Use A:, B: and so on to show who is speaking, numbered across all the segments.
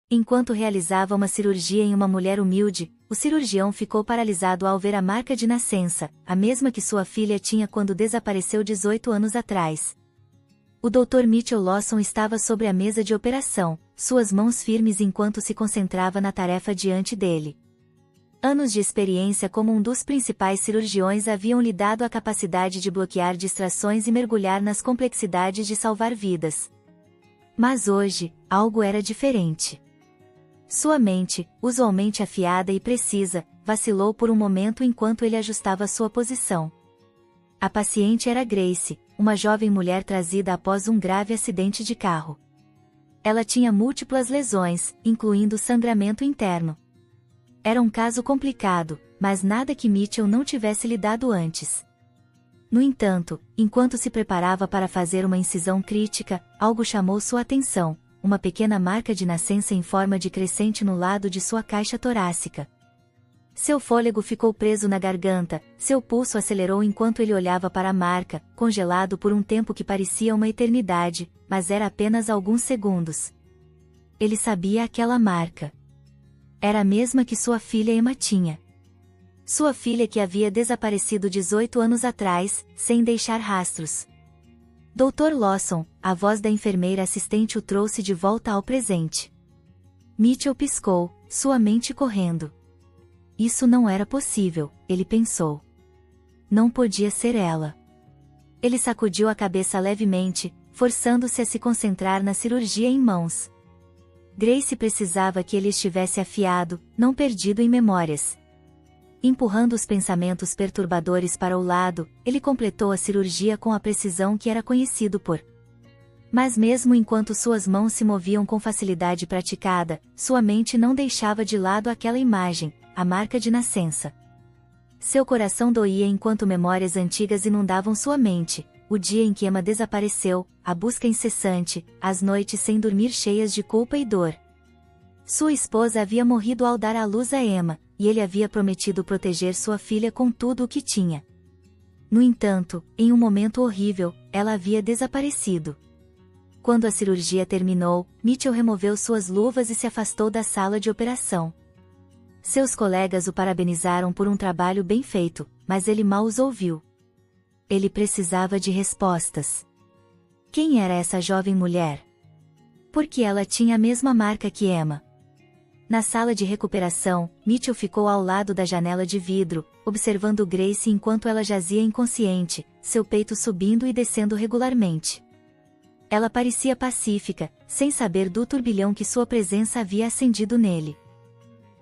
A: Enquanto realizava uma cirurgia em uma mulher humilde, o cirurgião ficou paralisado ao ver a marca de nascença, a mesma que sua filha tinha quando desapareceu 18 anos atrás. O Dr. Mitchell Lawson estava sobre a mesa de operação, suas mãos firmes enquanto se concentrava na tarefa diante dele. Anos de experiência como um dos principais cirurgiões haviam lhe dado a capacidade de bloquear distrações e mergulhar nas complexidades de salvar vidas. Mas hoje, algo era diferente. Sua mente, usualmente afiada e precisa, vacilou por um momento enquanto ele ajustava sua posição. A paciente era Grace, uma jovem mulher trazida após um grave acidente de carro. Ela tinha múltiplas lesões, incluindo sangramento interno. Era um caso complicado, mas nada que Mitchell não tivesse lidado antes. No entanto, enquanto se preparava para fazer uma incisão crítica, algo chamou sua atenção, uma pequena marca de nascença em forma de crescente no lado de sua caixa torácica. Seu fôlego ficou preso na garganta, seu pulso acelerou enquanto ele olhava para a marca, congelado por um tempo que parecia uma eternidade, mas era apenas alguns segundos. Ele sabia aquela marca. Era a mesma que sua filha Emma tinha. Sua filha que havia desaparecido 18 anos atrás, sem deixar rastros. Dr. Lawson, a voz da enfermeira assistente o trouxe de volta ao presente. Mitchell piscou, sua mente correndo. Isso não era possível, ele pensou. Não podia ser ela. Ele sacudiu a cabeça levemente, forçando-se a se concentrar na cirurgia em mãos. Grace precisava que ele estivesse afiado, não perdido em memórias. Empurrando os pensamentos perturbadores para o lado, ele completou a cirurgia com a precisão que era conhecido por. Mas mesmo enquanto suas mãos se moviam com facilidade praticada, sua mente não deixava de lado aquela imagem, a marca de nascença. Seu coração doía enquanto memórias antigas inundavam sua mente, o dia em que Emma desapareceu, a busca incessante, as noites sem dormir cheias de culpa e dor. Sua esposa havia morrido ao dar à luz a Emma, e ele havia prometido proteger sua filha com tudo o que tinha. No entanto, em um momento horrível, ela havia desaparecido. Quando a cirurgia terminou, Mitchell removeu suas luvas e se afastou da sala de operação. Seus colegas o parabenizaram por um trabalho bem feito, mas ele mal os ouviu. Ele precisava de respostas. Quem era essa jovem mulher? Por que ela tinha a mesma marca que Emma? Na sala de recuperação, Mitchell ficou ao lado da janela de vidro, observando Grace enquanto ela jazia inconsciente, seu peito subindo e descendo regularmente. Ela parecia pacífica, sem saber do turbilhão que sua presença havia acendido nele.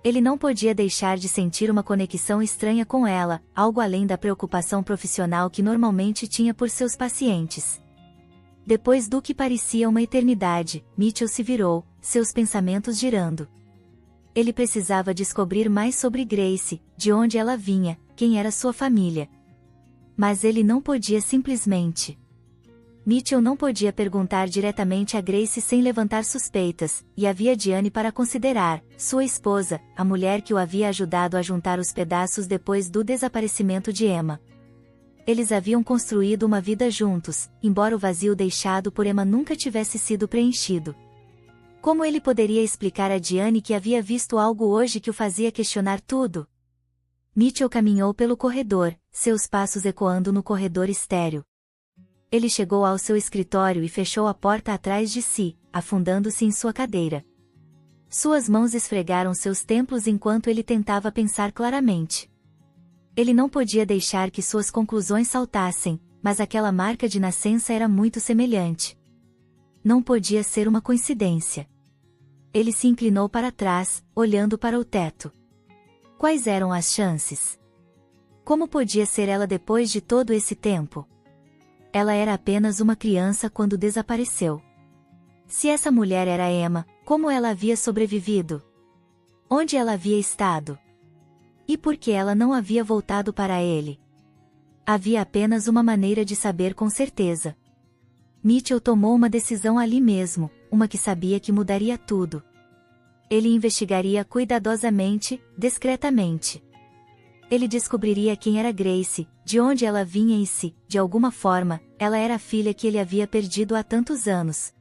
A: Ele não podia deixar de sentir uma conexão estranha com ela, algo além da preocupação profissional que normalmente tinha por seus pacientes. Depois do que parecia uma eternidade, Mitchell se virou, seus pensamentos girando. Ele precisava descobrir mais sobre Grace, de onde ela vinha, quem era sua família. Mas ele não podia simplesmente. Mitchell não podia perguntar diretamente a Grace sem levantar suspeitas, e havia Diane para considerar, sua esposa, a mulher que o havia ajudado a juntar os pedaços depois do desaparecimento de Emma. Eles haviam construído uma vida juntos, embora o vazio deixado por Emma nunca tivesse sido preenchido. Como ele poderia explicar a Diane que havia visto algo hoje que o fazia questionar tudo? Mitchell caminhou pelo corredor, seus passos ecoando no corredor estéril. Ele chegou ao seu escritório e fechou a porta atrás de si, afundando-se em sua cadeira. Suas mãos esfregaram seus templos enquanto ele tentava pensar claramente. Ele não podia deixar que suas conclusões saltassem, mas aquela marca de nascença era muito semelhante. Não podia ser uma coincidência. Ele se inclinou para trás, olhando para o teto. Quais eram as chances? Como podia ser ela depois de todo esse tempo? Ela era apenas uma criança quando desapareceu. Se essa mulher era Emma, como ela havia sobrevivido? Onde ela havia estado? E por que ela não havia voltado para ele? Havia apenas uma maneira de saber com certeza. Mitchell tomou uma decisão ali mesmo, uma que sabia que mudaria tudo. Ele investigaria cuidadosamente, discretamente. Ele descobriria quem era Grace, de onde ela vinha e se, de alguma forma, ela era a filha que ele havia perdido há tantos anos.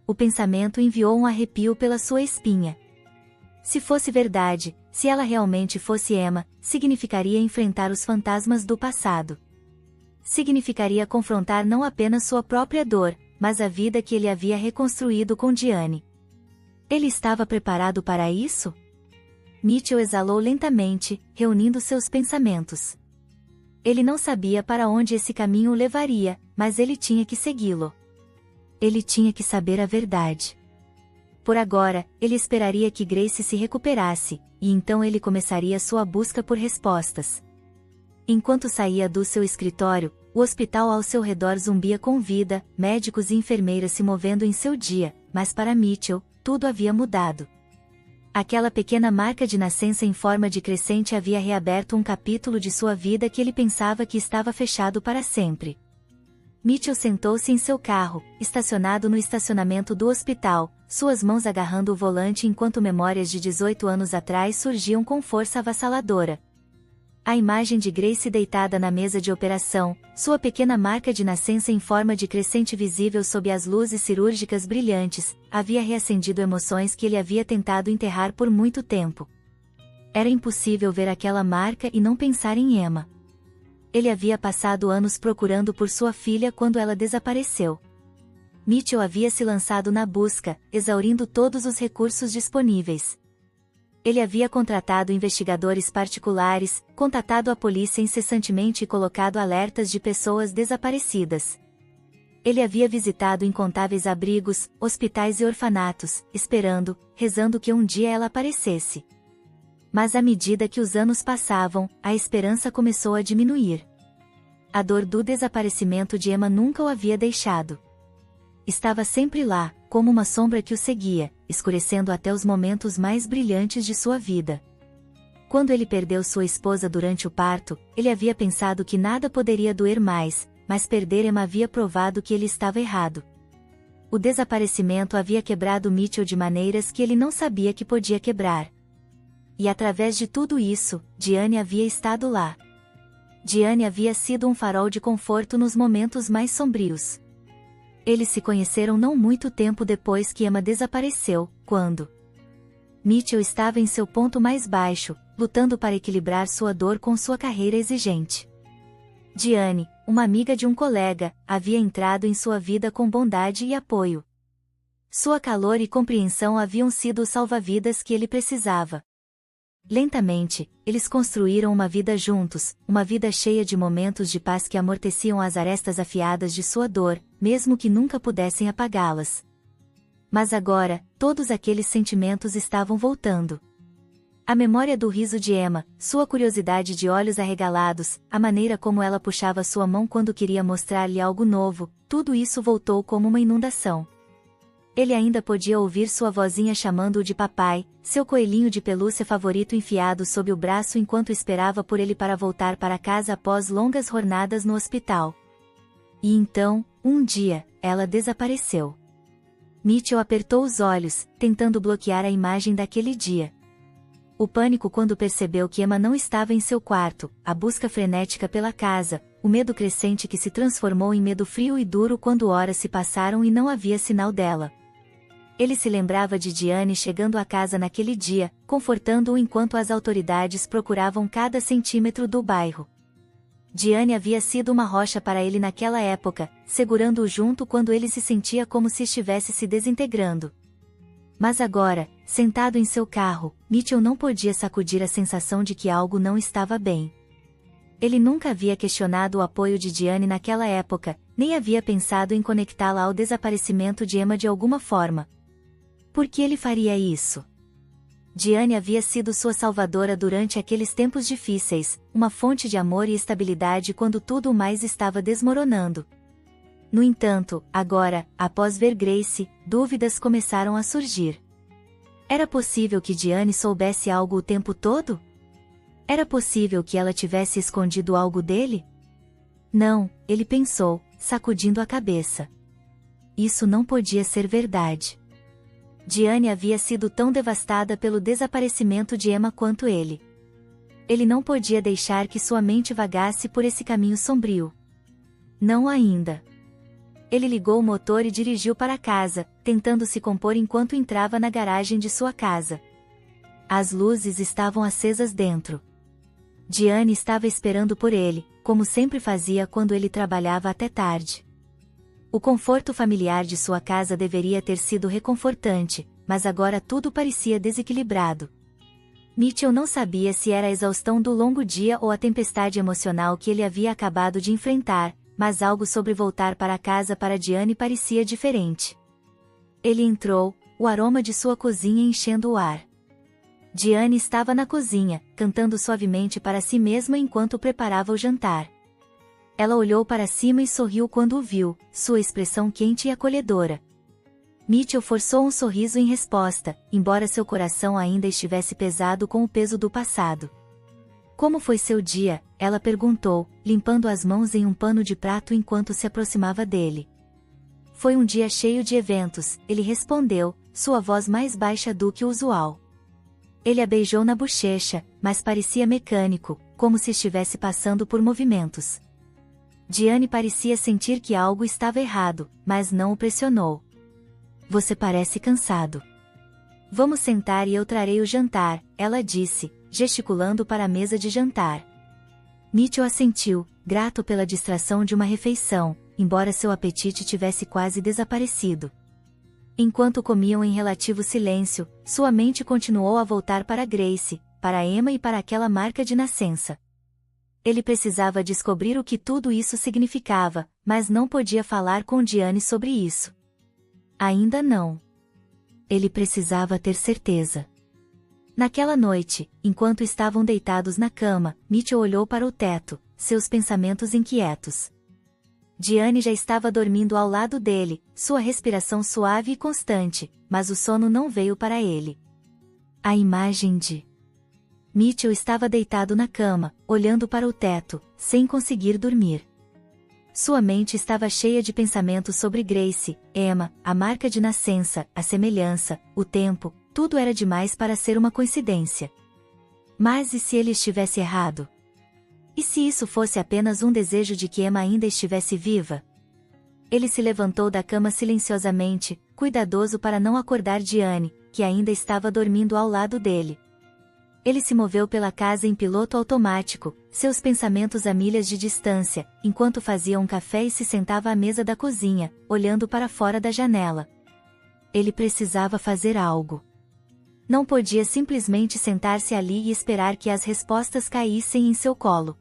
A: O pensamento enviou um arrepio pela sua espinha. Se fosse verdade, se ela realmente fosse Emma, significaria enfrentar os fantasmas do passado. Significaria confrontar não apenas sua própria dor, mas a vida que ele havia reconstruído com Diane. Ele estava preparado para isso? Mitchell exalou lentamente, reunindo seus pensamentos. Ele não sabia para onde esse caminho o levaria, mas ele tinha que segui-lo. Ele tinha que saber a verdade. Por agora, ele esperaria que Grace se recuperasse, e então ele começaria sua busca por respostas. Enquanto saía do seu escritório, o hospital ao seu redor zumbia com vida, médicos e enfermeiras se movendo em seu dia, mas para Mitchell, tudo havia mudado. Aquela pequena marca de nascença em forma de crescente havia reaberto um capítulo de sua vida que ele pensava que estava fechado para sempre. Mitchell sentou-se em seu carro, estacionado no estacionamento do hospital, suas mãos agarrando o volante enquanto memórias de 18 anos atrás surgiam com força avassaladora. A imagem de Grace deitada na mesa de operação, sua pequena marca de nascença em forma de crescente visível sob as luzes cirúrgicas brilhantes, havia reacendido emoções que ele havia tentado enterrar por muito tempo. Era impossível ver aquela marca e não pensar em Emma. Ele havia passado anos procurando por sua filha quando ela desapareceu. Mitchell havia se lançado na busca, exaurindo todos os recursos disponíveis. Ele havia contratado investigadores particulares, contatado a polícia incessantemente e colocado alertas de pessoas desaparecidas. Ele havia visitado incontáveis abrigos, hospitais e orfanatos, esperando, rezando que um dia ela aparecesse. Mas à medida que os anos passavam, a esperança começou a diminuir. A dor do desaparecimento de Emma nunca o havia deixado. Estava sempre lá, como uma sombra que o seguia, escurecendo até os momentos mais brilhantes de sua vida. Quando ele perdeu sua esposa durante o parto, ele havia pensado que nada poderia doer mais, mas perder Emma havia provado que ele estava errado. O desaparecimento havia quebrado Mitchell de maneiras que ele não sabia que podia quebrar. E através de tudo isso, Diane havia estado lá. Diane havia sido um farol de conforto nos momentos mais sombrios. Eles se conheceram não muito tempo depois que Emma desapareceu, quando Mitchell estava em seu ponto mais baixo, lutando para equilibrar sua dor com sua carreira exigente. Diane, uma amiga de um colega, havia entrado em sua vida com bondade e apoio. Sua calor e compreensão haviam sido o salva-vidas que ele precisava. Lentamente, eles construíram uma vida juntos, uma vida cheia de momentos de paz que amorteciam as arestas afiadas de sua dor, mesmo que nunca pudessem apagá-las. Mas agora, todos aqueles sentimentos estavam voltando. A memória do riso de Emma, sua curiosidade de olhos arregalados, a maneira como ela puxava sua mão quando queria mostrar-lhe algo novo, tudo isso voltou como uma inundação. Ele ainda podia ouvir sua vozinha chamando-o de papai, seu coelhinho de pelúcia favorito enfiado sob o braço enquanto esperava por ele para voltar para casa após longas jornadas no hospital. E então, um dia, ela desapareceu. Mitchell apertou os olhos, tentando bloquear a imagem daquele dia. O pânico quando percebeu que Emma não estava em seu quarto, a busca frenética pela casa, o medo crescente que se transformou em medo frio e duro quando horas se passaram e não havia sinal dela. Ele se lembrava de Diane chegando à casa naquele dia, confortando-o enquanto as autoridades procuravam cada centímetro do bairro. Diane havia sido uma rocha para ele naquela época, segurando-o junto quando ele se sentia como se estivesse se desintegrando. Mas agora, sentado em seu carro, Mitchell não podia sacudir a sensação de que algo não estava bem. Ele nunca havia questionado o apoio de Diane naquela época, nem havia pensado em conectá-la ao desaparecimento de Emma de alguma forma. Por que ele faria isso? Diane havia sido sua salvadora durante aqueles tempos difíceis, uma fonte de amor e estabilidade quando tudo o mais estava desmoronando. No entanto, agora, após ver Grace, dúvidas começaram a surgir. Era possível que Diane soubesse algo o tempo todo? Era possível que ela tivesse escondido algo dele? Não, ele pensou, sacudindo a cabeça. Isso não podia ser verdade. Diane havia sido tão devastada pelo desaparecimento de Emma quanto ele. Ele não podia deixar que sua mente vagasse por esse caminho sombrio. Não ainda. Ele ligou o motor e dirigiu para casa, tentando se compor enquanto entrava na garagem de sua casa. As luzes estavam acesas dentro. Diane estava esperando por ele, como sempre fazia quando ele trabalhava até tarde. O conforto familiar de sua casa deveria ter sido reconfortante, mas agora tudo parecia desequilibrado. Mitchell não sabia se era a exaustão do longo dia ou a tempestade emocional que ele havia acabado de enfrentar, mas algo sobre voltar para casa para Diane parecia diferente. Ele entrou, o aroma de sua cozinha enchendo o ar. Diane estava na cozinha, cantando suavemente para si mesma enquanto preparava o jantar. Ela olhou para cima e sorriu quando o viu, sua expressão quente e acolhedora. Mitchell forçou um sorriso em resposta, embora seu coração ainda estivesse pesado com o peso do passado. Como foi seu dia? Ela perguntou, limpando as mãos em um pano de prato enquanto se aproximava dele. Foi um dia cheio de eventos, ele respondeu, sua voz mais baixa do que o usual. Ele a beijou na bochecha, mas parecia mecânico, como se estivesse passando por movimentos. Diane parecia sentir que algo estava errado, mas não o pressionou. Você parece cansado. Vamos sentar e eu trarei o jantar, ela disse, gesticulando para a mesa de jantar. Mitchell assentiu, grato pela distração de uma refeição, embora seu apetite tivesse quase desaparecido. Enquanto comiam em relativo silêncio, sua mente continuou a voltar para Grace, para Emma e para aquela marca de nascença. Ele precisava descobrir o que tudo isso significava, mas não podia falar com Diane sobre isso. Ainda não. Ele precisava ter certeza. Naquela noite, enquanto estavam deitados na cama, Mitchell olhou para o teto, seus pensamentos inquietos. Diane já estava dormindo ao lado dele, sua respiração suave e constante, mas o sono não veio para ele. A imagem de Mitchell estava deitado na cama, olhando para o teto, sem conseguir dormir. Sua mente estava cheia de pensamentos sobre Grace, Emma, a marca de nascença, a semelhança, o tempo, tudo era demais para ser uma coincidência. Mas e se ele estivesse errado? E se isso fosse apenas um desejo de que Emma ainda estivesse viva? Ele se levantou da cama silenciosamente, cuidadoso para não acordar Diane, que ainda estava dormindo ao lado dele. Ele se moveu pela casa em piloto automático, seus pensamentos a milhas de distância, enquanto fazia um café e se sentava à mesa da cozinha, olhando para fora da janela. Ele precisava fazer algo. Não podia simplesmente sentar-se ali e esperar que as respostas caíssem em seu colo.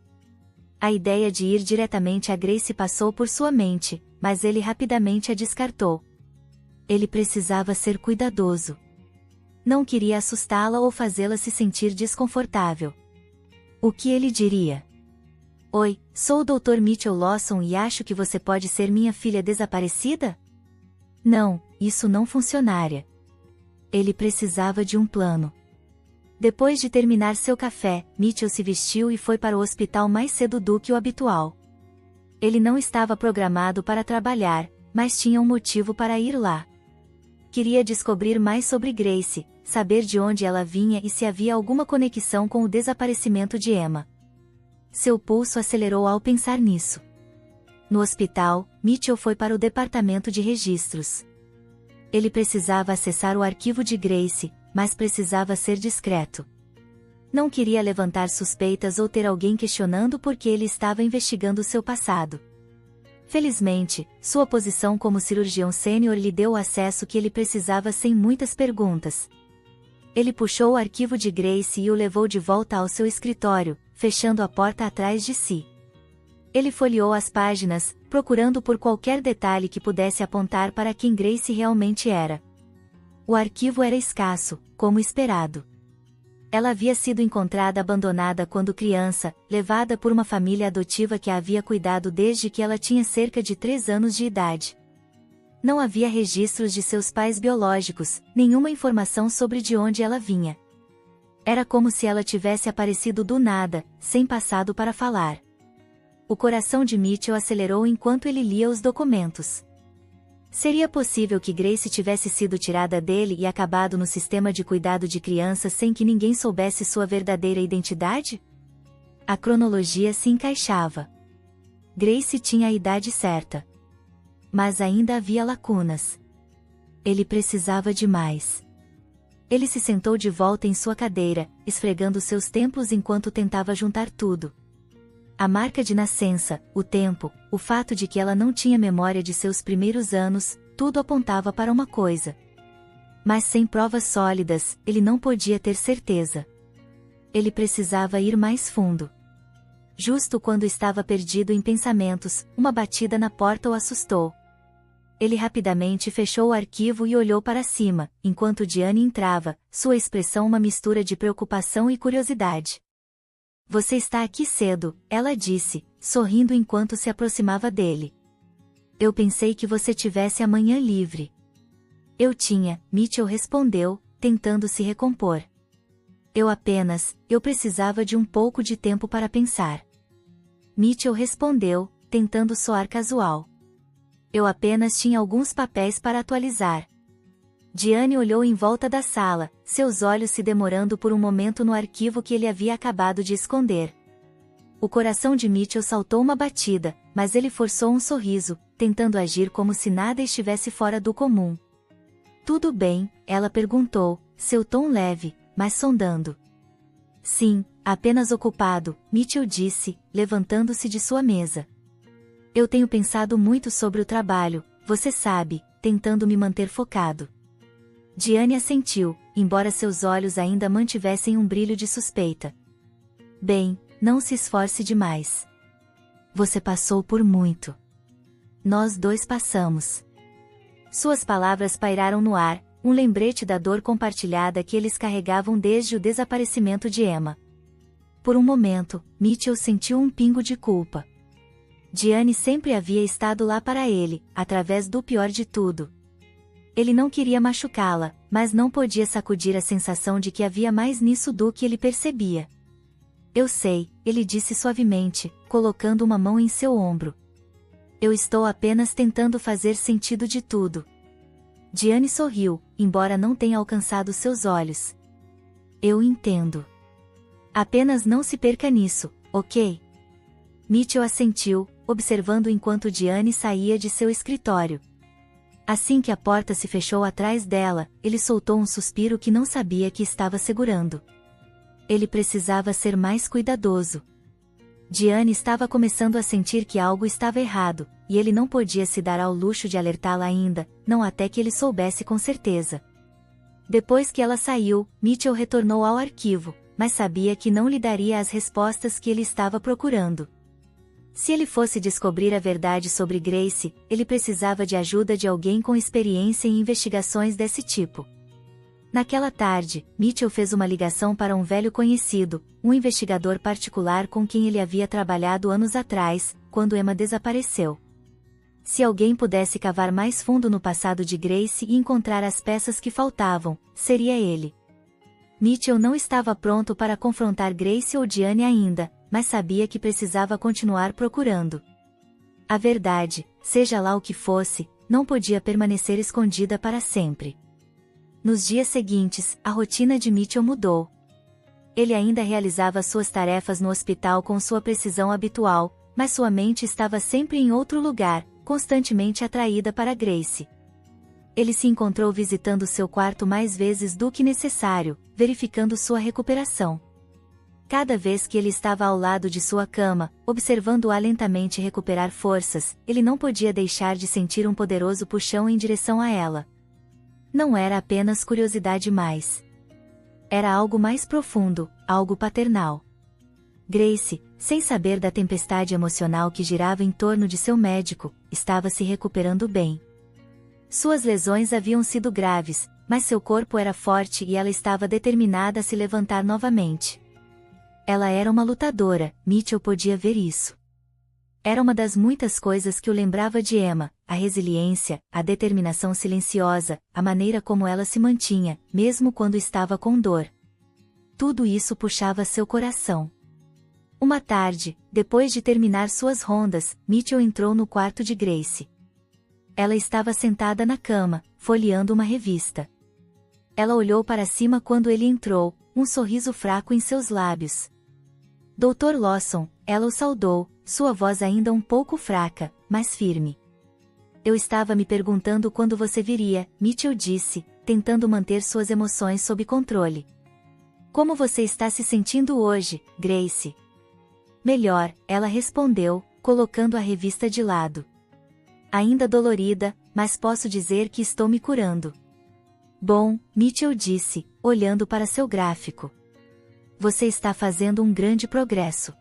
A: A ideia de ir diretamente a Grace passou por sua mente, mas ele rapidamente a descartou. Ele precisava ser cuidadoso. Não queria assustá-la ou fazê-la se sentir desconfortável. O que ele diria? Oi, sou o Dr. Mitchell Lawson e acho que você pode ser minha filha desaparecida? Não, isso não funcionaria. Ele precisava de um plano. Depois de terminar seu café, Mitchell se vestiu e foi para o hospital mais cedo do que o habitual. Ele não estava programado para trabalhar, mas tinha um motivo para ir lá. Queria descobrir mais sobre Grace, saber de onde ela vinha e se havia alguma conexão com o desaparecimento de Emma. Seu pulso acelerou ao pensar nisso. No hospital, Mitchell foi para o departamento de registros. Ele precisava acessar o arquivo de Grace, mas precisava ser discreto. Não queria levantar suspeitas ou ter alguém questionando porque ele estava investigando seu passado. Felizmente, sua posição como cirurgião sênior lhe deu o acesso que ele precisava sem muitas perguntas. Ele puxou o arquivo de Grace e o levou de volta ao seu escritório, fechando a porta atrás de si. Ele folheou as páginas, procurando por qualquer detalhe que pudesse apontar para quem Grace realmente era. O arquivo era escasso, como esperado. Ela havia sido encontrada abandonada quando criança, levada por uma família adotiva que a havia cuidado desde que ela tinha cerca de 3 anos de idade. Não havia registros de seus pais biológicos, nenhuma informação sobre de onde ela vinha. Era como se ela tivesse aparecido do nada, sem passado para falar. O coração de Mitchell acelerou enquanto ele lia os documentos. Seria possível que Grace tivesse sido tirada dele e acabado no sistema de cuidado de crianças sem que ninguém soubesse sua verdadeira identidade? A cronologia se encaixava. Grace tinha a idade certa. Mas ainda havia lacunas. Ele precisava de mais. Ele se sentou de volta em sua cadeira, esfregando seus templos enquanto tentava juntar tudo. A marca de nascença, o tempo, o fato de que ela não tinha memória de seus primeiros anos, tudo apontava para uma coisa. Mas sem provas sólidas, ele não podia ter certeza. Ele precisava ir mais fundo. Justo quando estava perdido em pensamentos, uma batida na porta o assustou. Ele rapidamente fechou o arquivo e olhou para cima, enquanto Diane entrava, sua expressão uma mistura de preocupação e curiosidade. Você está aqui cedo, ela disse, sorrindo enquanto se aproximava dele. Eu pensei que você tivesse a manhã livre. Eu tinha, Mitchell respondeu, tentando se recompor. Eu precisava de um pouco de tempo para pensar. Mitchell respondeu, tentando soar casual. Eu apenas tinha alguns papéis para atualizar. Diane olhou em volta da sala, seus olhos se demorando por um momento no arquivo que ele havia acabado de esconder. O coração de Mitchell saltou uma batida, mas ele forçou um sorriso, tentando agir como se nada estivesse fora do comum. Tudo bem? Ela perguntou, seu tom leve, mas sondando. Sim, apenas ocupado, Mitchell disse, levantando-se de sua mesa. Eu tenho pensado muito sobre o trabalho, você sabe, tentando me manter focado. Diane assentiu, embora seus olhos ainda mantivessem um brilho de suspeita. Bem, não se esforce demais. Você passou por muito. Nós dois passamos. Suas palavras pairaram no ar, um lembrete da dor compartilhada que eles carregavam desde o desaparecimento de Emma. Por um momento, Mitchell sentiu um pingo de culpa. Diane sempre havia estado lá para ele, através do pior de tudo. Ele não queria machucá-la, mas não podia sacudir a sensação de que havia mais nisso do que ele percebia. Eu sei, ele disse suavemente, colocando uma mão em seu ombro. Eu estou apenas tentando fazer sentido de tudo. Diane sorriu, embora não tenha alcançado seus olhos. Eu entendo. Apenas não se perca nisso, ok? Mitchell assentiu, observando enquanto Diane saía de seu escritório. Assim que a porta se fechou atrás dela, ele soltou um suspiro que não sabia que estava segurando. Ele precisava ser mais cuidadoso. Diane estava começando a sentir que algo estava errado, e ele não podia se dar ao luxo de alertá-la ainda, não até que ele soubesse com certeza. Depois que ela saiu, Mitchell retornou ao arquivo, mas sabia que não lhe daria as respostas que ele estava procurando. Se ele fosse descobrir a verdade sobre Grace, ele precisava de ajuda de alguém com experiência em investigações desse tipo. Naquela tarde, Mitchell fez uma ligação para um velho conhecido, um investigador particular com quem ele havia trabalhado anos atrás, quando Emma desapareceu. Se alguém pudesse cavar mais fundo no passado de Grace e encontrar as peças que faltavam, seria ele. Mitchell não estava pronto para confrontar Grace ou Diane ainda, mas sabia que precisava continuar procurando. A verdade, seja lá o que fosse, não podia permanecer escondida para sempre. Nos dias seguintes, a rotina de Mitchell mudou. Ele ainda realizava suas tarefas no hospital com sua precisão habitual, mas sua mente estava sempre em outro lugar, constantemente atraída para Grace. Ele se encontrou visitando seu quarto mais vezes do que necessário, verificando sua recuperação. Cada vez que ele estava ao lado de sua cama, observando-a lentamente recuperar forças, ele não podia deixar de sentir um poderoso puxão em direção a ela. Não era apenas curiosidade mais. Era algo mais profundo, algo paternal. Grace, sem saber da tempestade emocional que girava em torno de seu médico, estava se recuperando bem. Suas lesões haviam sido graves, mas seu corpo era forte e ela estava determinada a se levantar novamente. Ela era uma lutadora, Mitchell podia ver isso. Era uma das muitas coisas que o lembrava de Emma, a resiliência, a determinação silenciosa, a maneira como ela se mantinha, mesmo quando estava com dor. Tudo isso puxava seu coração. Uma tarde, depois de terminar suas rondas, Mitchell entrou no quarto de Grace. Ela estava sentada na cama, folheando uma revista. Ela olhou para cima quando ele entrou, um sorriso fraco em seus lábios. Dr. Lawson, ela o saudou, sua voz ainda um pouco fraca, mas firme. Eu estava me perguntando quando você viria, Mitchell disse, tentando manter suas emoções sob controle. Como você está se sentindo hoje, Grace? Melhor, ela respondeu, colocando a revista de lado. Ainda dolorida, mas posso dizer que estou me curando. Bom, Mitchell disse, olhando para seu gráfico. Você está fazendo um grande progresso.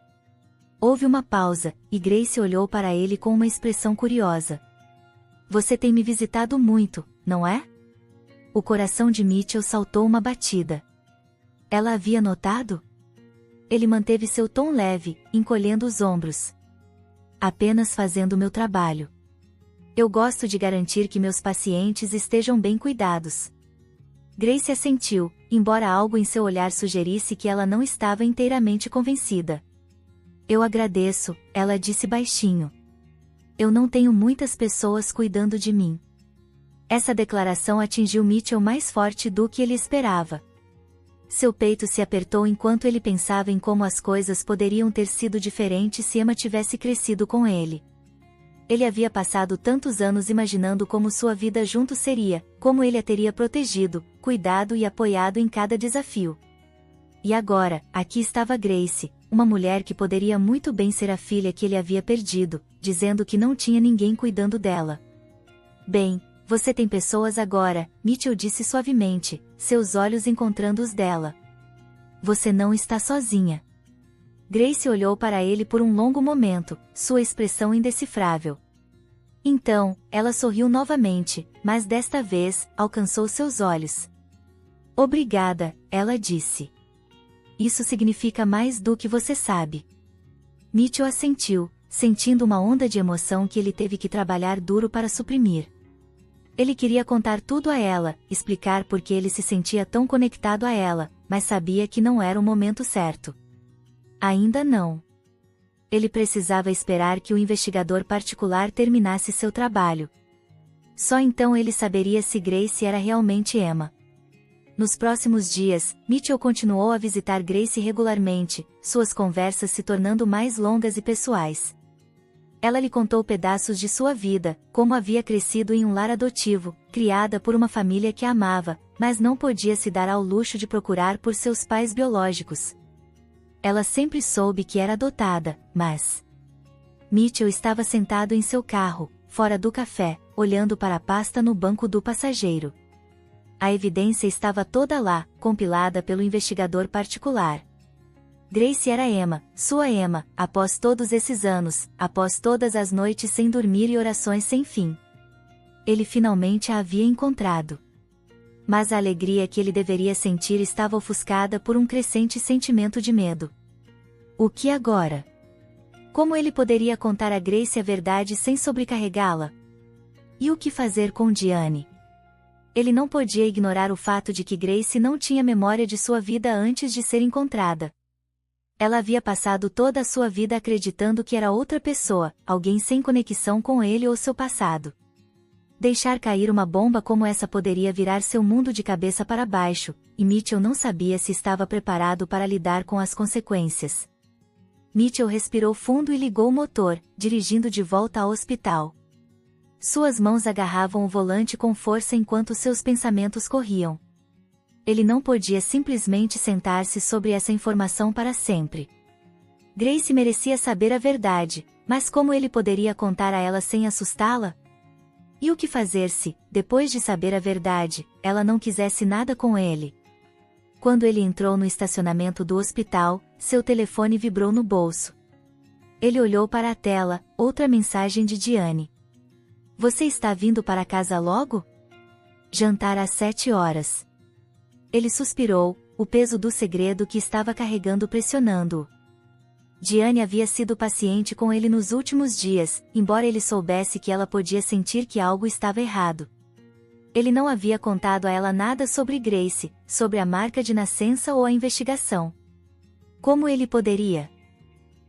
A: Houve uma pausa, e Grace olhou para ele com uma expressão curiosa. Você tem me visitado muito, não é? O coração de Mitchell saltou uma batida. Ela havia notado? Ele manteve seu tom leve, encolhendo os ombros. Apenas fazendo meu trabalho. Eu gosto de garantir que meus pacientes estejam bem cuidados. Grace assentiu, embora algo em seu olhar sugerisse que ela não estava inteiramente convencida. Eu agradeço, ela disse baixinho. Eu não tenho muitas pessoas cuidando de mim. Essa declaração atingiu Mitchell mais forte do que ele esperava. Seu peito se apertou enquanto ele pensava em como as coisas poderiam ter sido diferentes se Emma tivesse crescido com ele. Ele havia passado tantos anos imaginando como sua vida junto seria, como ele a teria protegido, cuidado e apoiado em cada desafio. E agora, aqui estava Grace, uma mulher que poderia muito bem ser a filha que ele havia perdido, dizendo que não tinha ninguém cuidando dela. Bem, você tem pessoas agora, Mitchell disse suavemente, seus olhos encontrando os dela. Você não está sozinha. Grace olhou para ele por um longo momento, sua expressão indecifrável. Então, ela sorriu novamente, mas desta vez, alcançou seus olhos. Obrigada, ela disse. Isso significa mais do que você sabe. Mitchell assentiu, sentindo uma onda de emoção que ele teve que trabalhar duro para suprimir. Ele queria contar tudo a ela, explicar por que ele se sentia tão conectado a ela, mas sabia que não era o momento certo. Ainda não. Ele precisava esperar que o investigador particular terminasse seu trabalho. Só então ele saberia se Grace era realmente Emma. Nos próximos dias, Mitchell continuou a visitar Grace regularmente, suas conversas se tornando mais longas e pessoais. Ela lhe contou pedaços de sua vida, como havia crescido em um lar adotivo, criada por uma família que a amava, mas não podia se dar ao luxo de procurar por seus pais biológicos. Ela sempre soube que era adotada, mas... Mitchell estava sentado em seu carro, fora do café, olhando para a pasta no banco do passageiro. A evidência estava toda lá, compilada pelo investigador particular. Grace era Emma, sua Emma, após todos esses anos, após todas as noites sem dormir e orações sem fim. Ele finalmente a havia encontrado. Mas a alegria que ele deveria sentir estava ofuscada por um crescente sentimento de medo. O que agora? Como ele poderia contar a Grace a verdade sem sobrecarregá-la? E o que fazer com Diane? Ele não podia ignorar o fato de que Grace não tinha memória de sua vida antes de ser encontrada. Ela havia passado toda a sua vida acreditando que era outra pessoa, alguém sem conexão com ele ou seu passado. Deixar cair uma bomba como essa poderia virar seu mundo de cabeça para baixo, e Mitchell não sabia se estava preparado para lidar com as consequências. Mitchell respirou fundo e ligou o motor, dirigindo de volta ao hospital. Suas mãos agarravam o volante com força enquanto seus pensamentos corriam. Ele não podia simplesmente sentar-se sobre essa informação para sempre. Grace merecia saber a verdade, mas como ele poderia contar a ela sem assustá-la? E o que fazer se, depois de saber a verdade, ela não quisesse nada com ele? Quando ele entrou no estacionamento do hospital, seu telefone vibrou no bolso. Ele olhou para a tela, outra mensagem de Diane. Você está vindo para casa logo? Jantar às 7 horas. Ele suspirou, o peso do segredo que estava carregando pressionando-o. Diane havia sido paciente com ele nos últimos dias, embora ele soubesse que ela podia sentir que algo estava errado. Ele não havia contado a ela nada sobre Grace, sobre a marca de nascença ou a investigação. Como ele poderia?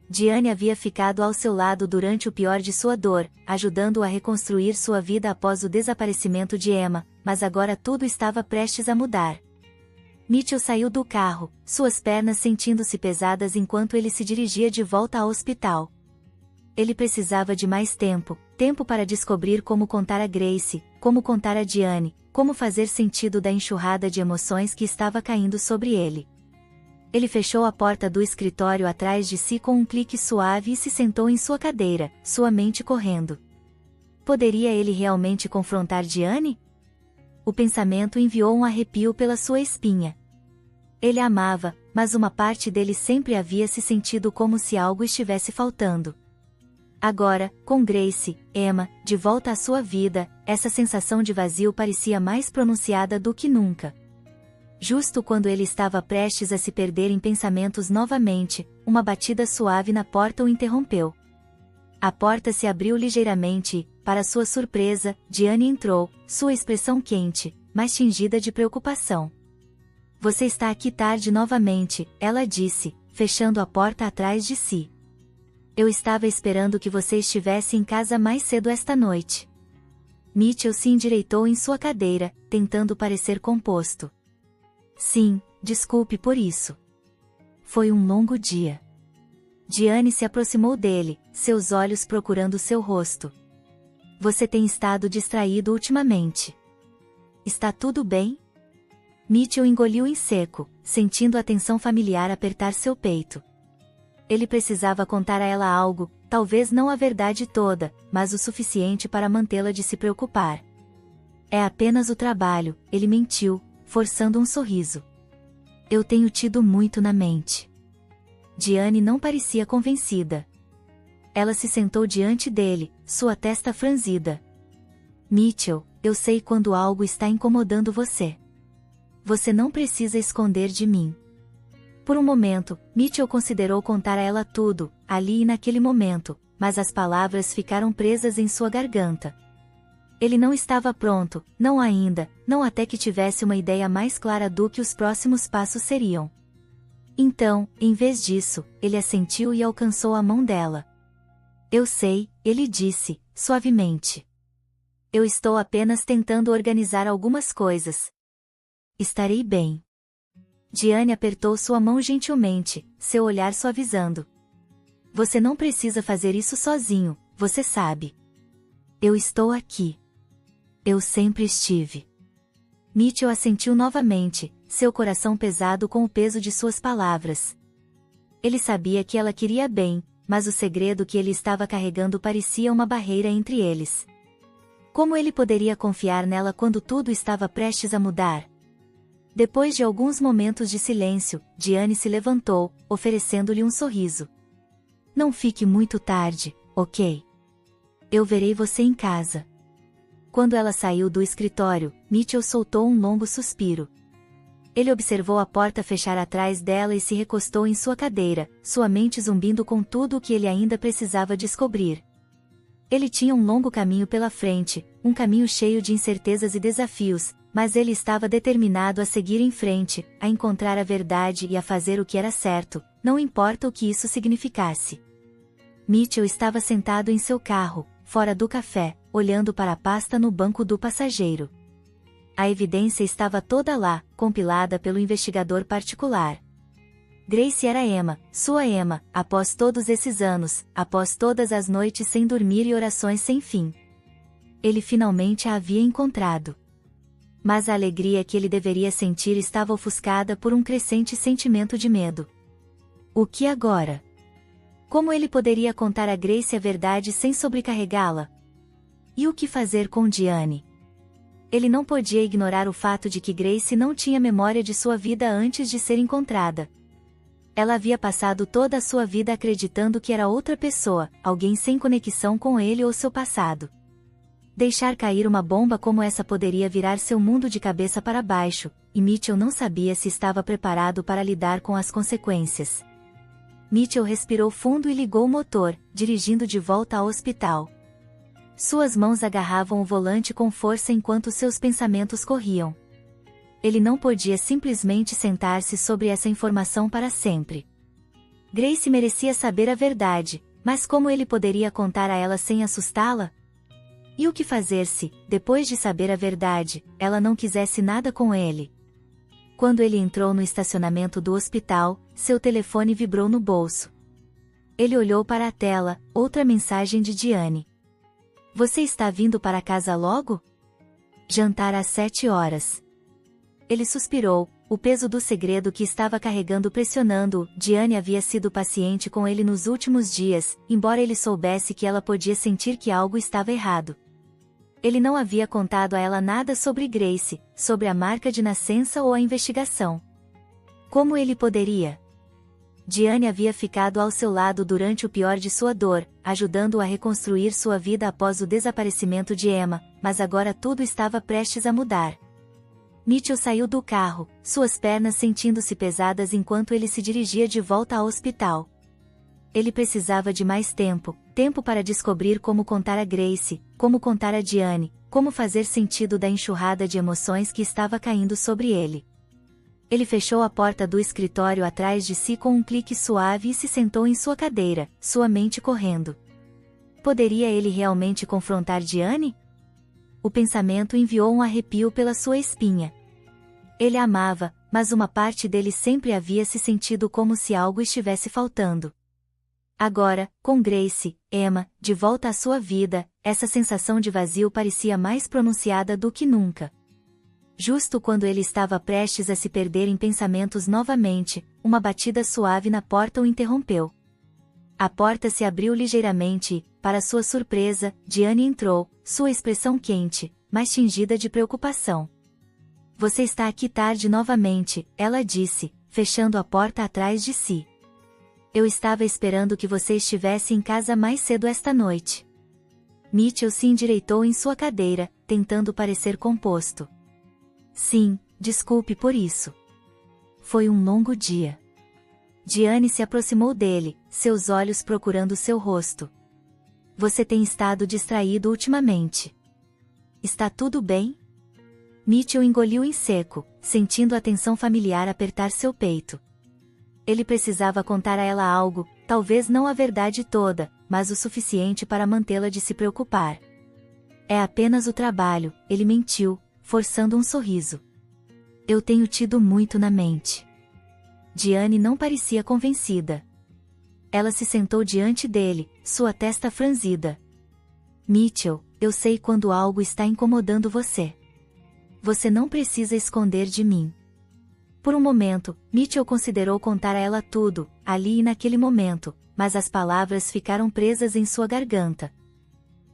A: Diane havia ficado ao seu lado durante o pior de sua dor, ajudando-o a reconstruir sua vida após o desaparecimento de Emma, mas agora tudo estava prestes a mudar. Mitchell saiu do carro, suas pernas sentindo-se pesadas enquanto ele se dirigia de volta ao hospital. Ele precisava de mais tempo, tempo para descobrir como contar a Grace, como contar a Diane, como fazer sentido da enxurrada de emoções que estava caindo sobre ele. Ele fechou a porta do escritório atrás de si com um clique suave e se sentou em sua cadeira, sua mente correndo. Poderia ele realmente confrontar Diane? O pensamento enviou um arrepio pela sua espinha. Ele a amava, mas uma parte dele sempre havia se sentido como se algo estivesse faltando. Agora, com Grace, Emma, de volta à sua vida, essa sensação de vazio parecia mais pronunciada do que nunca. Justo quando ele estava prestes a se perder em pensamentos novamente, uma batida suave na porta o interrompeu. A porta se abriu ligeiramente e, para sua surpresa, Diane entrou, sua expressão quente, mas tingida de preocupação. Você está aqui tarde novamente, ela disse, fechando a porta atrás de si. Eu estava esperando que você estivesse em casa mais cedo esta noite. Mitchell se endireitou em sua cadeira, tentando parecer composto. Sim, desculpe por isso. Foi um longo dia. Diane se aproximou dele, seus olhos procurando seu rosto. Você tem estado distraído ultimamente. Está tudo bem? Mitchell engoliu em seco, sentindo a tensão familiar apertar seu peito. Ele precisava contar a ela algo, talvez não a verdade toda, mas o suficiente para mantê-la de se preocupar. É apenas o trabalho, ele mentiu, forçando um sorriso. Eu tenho tido muito na mente. Diane não parecia convencida. Ela se sentou diante dele, sua testa franzida. Mitchell, eu sei quando algo está incomodando você. Você não precisa esconder de mim. Por um momento, Mitchell considerou contar a ela tudo, ali e naquele momento, mas as palavras ficaram presas em sua garganta. Ele não estava pronto, não ainda, não até que tivesse uma ideia mais clara do que os próximos passos seriam. Então, em vez disso, ele assentiu e alcançou a mão dela. Eu sei, ele disse, suavemente. Eu estou apenas tentando organizar algumas coisas. Estarei bem. Diane apertou sua mão gentilmente, seu olhar suavizando. Você não precisa fazer isso sozinho, você sabe. Eu estou aqui. Eu sempre estive. Mitchell assentiu novamente, seu coração pesado com o peso de suas palavras. Ele sabia que ela queria bem, mas o segredo que ele estava carregando parecia uma barreira entre eles. Como ele poderia confiar nela quando tudo estava prestes a mudar? Depois de alguns momentos de silêncio, Diane se levantou, oferecendo-lhe um sorriso. Não fique muito tarde, ok? Eu verei você em casa. Quando ela saiu do escritório, Mitchell soltou um longo suspiro. Ele observou a porta fechar atrás dela e se recostou em sua cadeira, sua mente zumbindo com tudo o que ele ainda precisava descobrir. Ele tinha um longo caminho pela frente, um caminho cheio de incertezas e desafios, mas ele estava determinado a seguir em frente, a encontrar a verdade e a fazer o que era certo, não importa o que isso significasse. Mitchell estava sentado em seu carro, fora do café, olhando para a pasta no banco do passageiro. A evidência estava toda lá, compilada pelo investigador particular. Grace era Emma, sua Emma, após todos esses anos, após todas as noites sem dormir e orações sem fim. Ele finalmente a havia encontrado. Mas a alegria que ele deveria sentir estava ofuscada por um crescente sentimento de medo. O que agora? Como ele poderia contar a Grace a verdade sem sobrecarregá-la? E o que fazer com Diane? Ele não podia ignorar o fato de que Grace não tinha memória de sua vida antes de ser encontrada. Ela havia passado toda a sua vida acreditando que era outra pessoa, alguém sem conexão com ele ou seu passado. Deixar cair uma bomba como essa poderia virar seu mundo de cabeça para baixo, e Mitchell não sabia se estava preparado para lidar com as consequências. Mitchell respirou fundo e ligou o motor, dirigindo de volta ao hospital. Suas mãos agarravam o volante com força enquanto seus pensamentos corriam. Ele não podia simplesmente sentar-se sobre essa informação para sempre. Grace merecia saber a verdade, mas como ele poderia contar a ela sem assustá-la? E o que fazer se, depois de saber a verdade, ela não quisesse nada com ele? Quando ele entrou no estacionamento do hospital, seu telefone vibrou no bolso. Ele olhou para a tela, outra mensagem de Diane. Você está vindo para casa logo? Jantar às 7 horas. Ele suspirou, o peso do segredo que estava carregando pressionando-o. Diane havia sido paciente com ele nos últimos dias, embora ele soubesse que ela podia sentir que algo estava errado. Ele não havia contado a ela nada sobre Grace, sobre a marca de nascença ou a investigação. Como ele poderia? Diane havia ficado ao seu lado durante o pior de sua dor, ajudando-o a reconstruir sua vida após o desaparecimento de Emma, mas agora tudo estava prestes a mudar. Mitchell saiu do carro, suas pernas sentindo-se pesadas enquanto ele se dirigia de volta ao hospital. Ele precisava de mais tempo, tempo para descobrir como contar a Grace, como contar a Diane, como fazer sentido da enxurrada de emoções que estava caindo sobre ele. Ele fechou a porta do escritório atrás de si com um clique suave e se sentou em sua cadeira, sua mente correndo. Poderia ele realmente confrontar Diane? O pensamento enviou um arrepio pela sua espinha. Ele a amava, mas uma parte dele sempre havia se sentido como se algo estivesse faltando. Agora, com Grace, Emma, de volta à sua vida, essa sensação de vazio parecia mais pronunciada do que nunca. Justo quando ele estava prestes a se perder em pensamentos novamente, uma batida suave na porta o interrompeu. A porta se abriu ligeiramente e, para sua surpresa, Diane entrou, sua expressão quente, mas tingida de preocupação. Você está aqui tarde novamente, ela disse, fechando a porta atrás de si. Eu estava esperando que você estivesse em casa mais cedo esta noite. Mitchell se endireitou em sua cadeira, tentando parecer composto. Sim, desculpe por isso. Foi um longo dia. Diane se aproximou dele, seus olhos procurando seu rosto. Você tem estado distraído ultimamente. Está tudo bem? Mitchell engoliu em seco, sentindo a tensão familiar apertar seu peito. Ele precisava contar a ela algo, talvez não a verdade toda, mas o suficiente para mantê-la de se preocupar. É apenas o trabalho, ele mentiu, forçando um sorriso. Eu tenho tido muito na mente. Diane não parecia convencida. Ela se sentou diante dele, sua testa franzida. Mitchell, eu sei quando algo está incomodando você. Você não precisa esconder de mim. Por um momento, Mitchell considerou contar a ela tudo, ali e naquele momento, mas as palavras ficaram presas em sua garganta.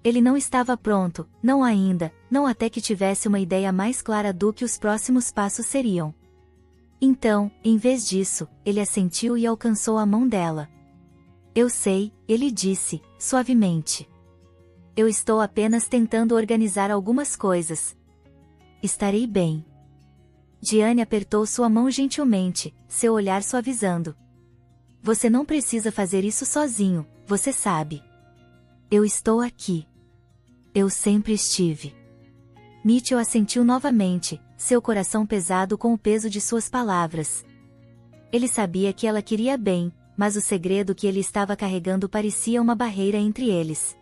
A: Ele não estava pronto, não ainda, não até que tivesse uma ideia mais clara do que os próximos passos seriam. Então, em vez disso, ele assentiu e alcançou a mão dela. Eu sei, ele disse, suavemente. Eu estou apenas tentando organizar algumas coisas. Estarei bem. Diane apertou sua mão gentilmente, seu olhar suavizando. Você não precisa fazer isso sozinho, você sabe. Eu estou aqui. Eu sempre estive. Mitchell assentiu novamente, seu coração pesado com o peso de suas palavras. Ele sabia que ela queria bem, mas o segredo que ele estava carregando parecia uma barreira entre eles.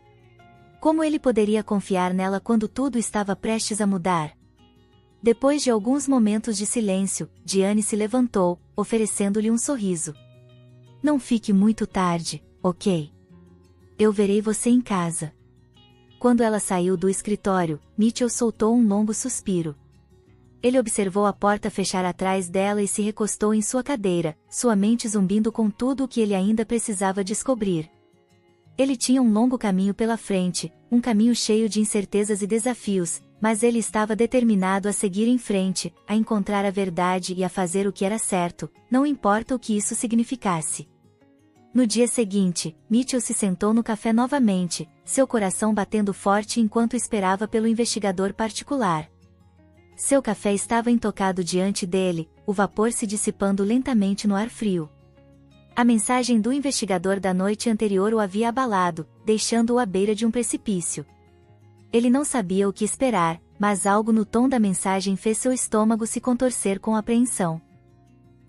A: Como ele poderia confiar nela quando tudo estava prestes a mudar? Depois de alguns momentos de silêncio, Diane se levantou, oferecendo-lhe um sorriso. Não fique muito tarde, ok? Eu verei você em casa. Quando ela saiu do escritório, Mitchell soltou um longo suspiro. Ele observou a porta fechar atrás dela e se recostou em sua cadeira, sua mente zumbindo com tudo o que ele ainda precisava descobrir. Ele tinha um longo caminho pela frente, um caminho cheio de incertezas e desafios, mas ele estava determinado a seguir em frente, a encontrar a verdade e a fazer o que era certo, não importa o que isso significasse. No dia seguinte, Mitchell se sentou no café novamente, seu coração batendo forte enquanto esperava pelo investigador particular. Seu café estava intocado diante dele, o vapor se dissipando lentamente no ar frio. A mensagem do investigador da noite anterior o havia abalado, deixando-o à beira de um precipício. Ele não sabia o que esperar, mas algo no tom da mensagem fez seu estômago se contorcer com apreensão.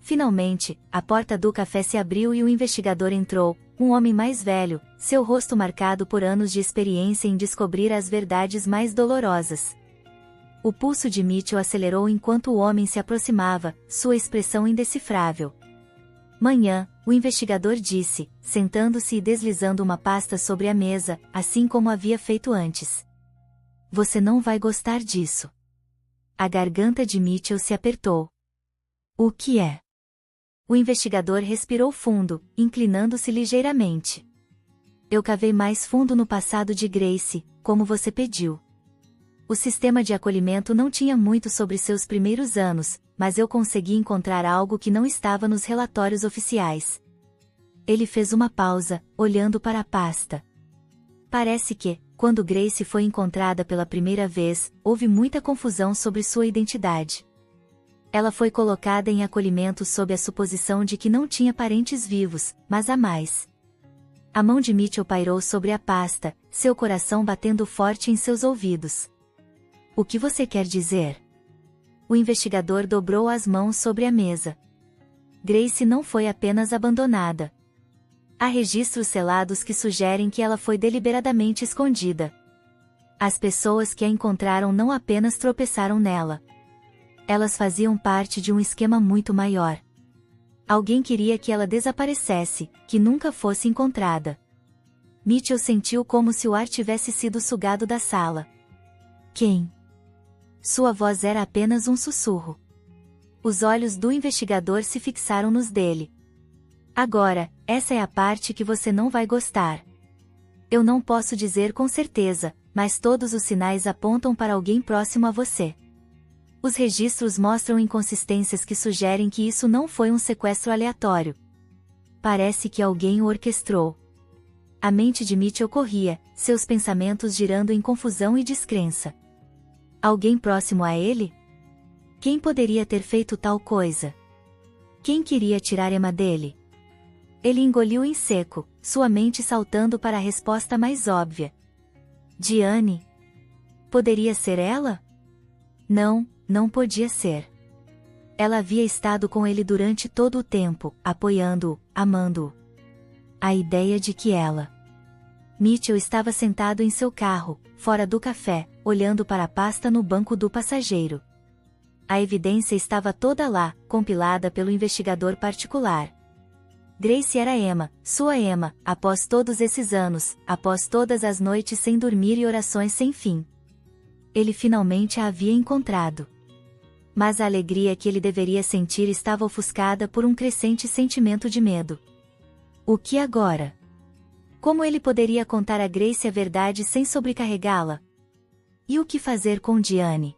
A: Finalmente, a porta do café se abriu e o investigador entrou, um homem mais velho, seu rosto marcado por anos de experiência em descobrir as verdades mais dolorosas. O pulso de Mitchell acelerou enquanto o homem se aproximava, sua expressão indecifrável. Manhã, o investigador disse, sentando-se e deslizando uma pasta sobre a mesa, assim como havia feito antes. Você não vai gostar disso. A garganta de Mitchell se apertou. O que é? O investigador respirou fundo, inclinando-se ligeiramente. Eu cavei mais fundo no passado de Grace, como você pediu. O sistema de acolhimento não tinha muito sobre seus primeiros anos, mas eu consegui encontrar algo que não estava nos relatórios oficiais. Ele fez uma pausa, olhando para a pasta. Parece que, quando Grace foi encontrada pela primeira vez, houve muita confusão sobre sua identidade. Ela foi colocada em acolhimento sob a suposição de que não tinha parentes vivos, mas há mais. A mão de Mitchell pairou sobre a pasta, seu coração batendo forte em seus ouvidos. O que você quer dizer? O investigador dobrou as mãos sobre a mesa. Grace não foi apenas abandonada. Há registros selados que sugerem que ela foi deliberadamente escondida. As pessoas que a encontraram não apenas tropeçaram nela. Elas faziam parte de um esquema muito maior. Alguém queria que ela desaparecesse, que nunca fosse encontrada. Mitchell sentiu como se o ar tivesse sido sugado da sala. Quem? Sua voz era apenas um sussurro. Os olhos do investigador se fixaram nos dele. Agora, essa é a parte que você não vai gostar. Eu não posso dizer com certeza, mas todos os sinais apontam para alguém próximo a você. Os registros mostram inconsistências que sugerem que isso não foi um sequestro aleatório. Parece que alguém o orquestrou. A mente de Mitchell corria, seus pensamentos girando em confusão e descrença. Alguém próximo a ele? Quem poderia ter feito tal coisa? Quem queria tirar Emma dele? Ele engoliu em seco, sua mente saltando para a resposta mais óbvia. Diane? Poderia ser ela? Não, não podia ser. Ela havia estado com ele durante todo o tempo, apoiando-o, amando-o. A ideia de que ela... Mitchell estava sentado em seu carro, fora do café, olhando para a pasta no banco do passageiro. A evidência estava toda lá, compilada pelo investigador particular. Grace era Emma, sua Emma, após todos esses anos, após todas as noites sem dormir e orações sem fim. Ele finalmente a havia encontrado. Mas a alegria que ele deveria sentir estava ofuscada por um crescente sentimento de medo. O que agora? Como ele poderia contar a Grace a verdade sem sobrecarregá-la? E o que fazer com Diane?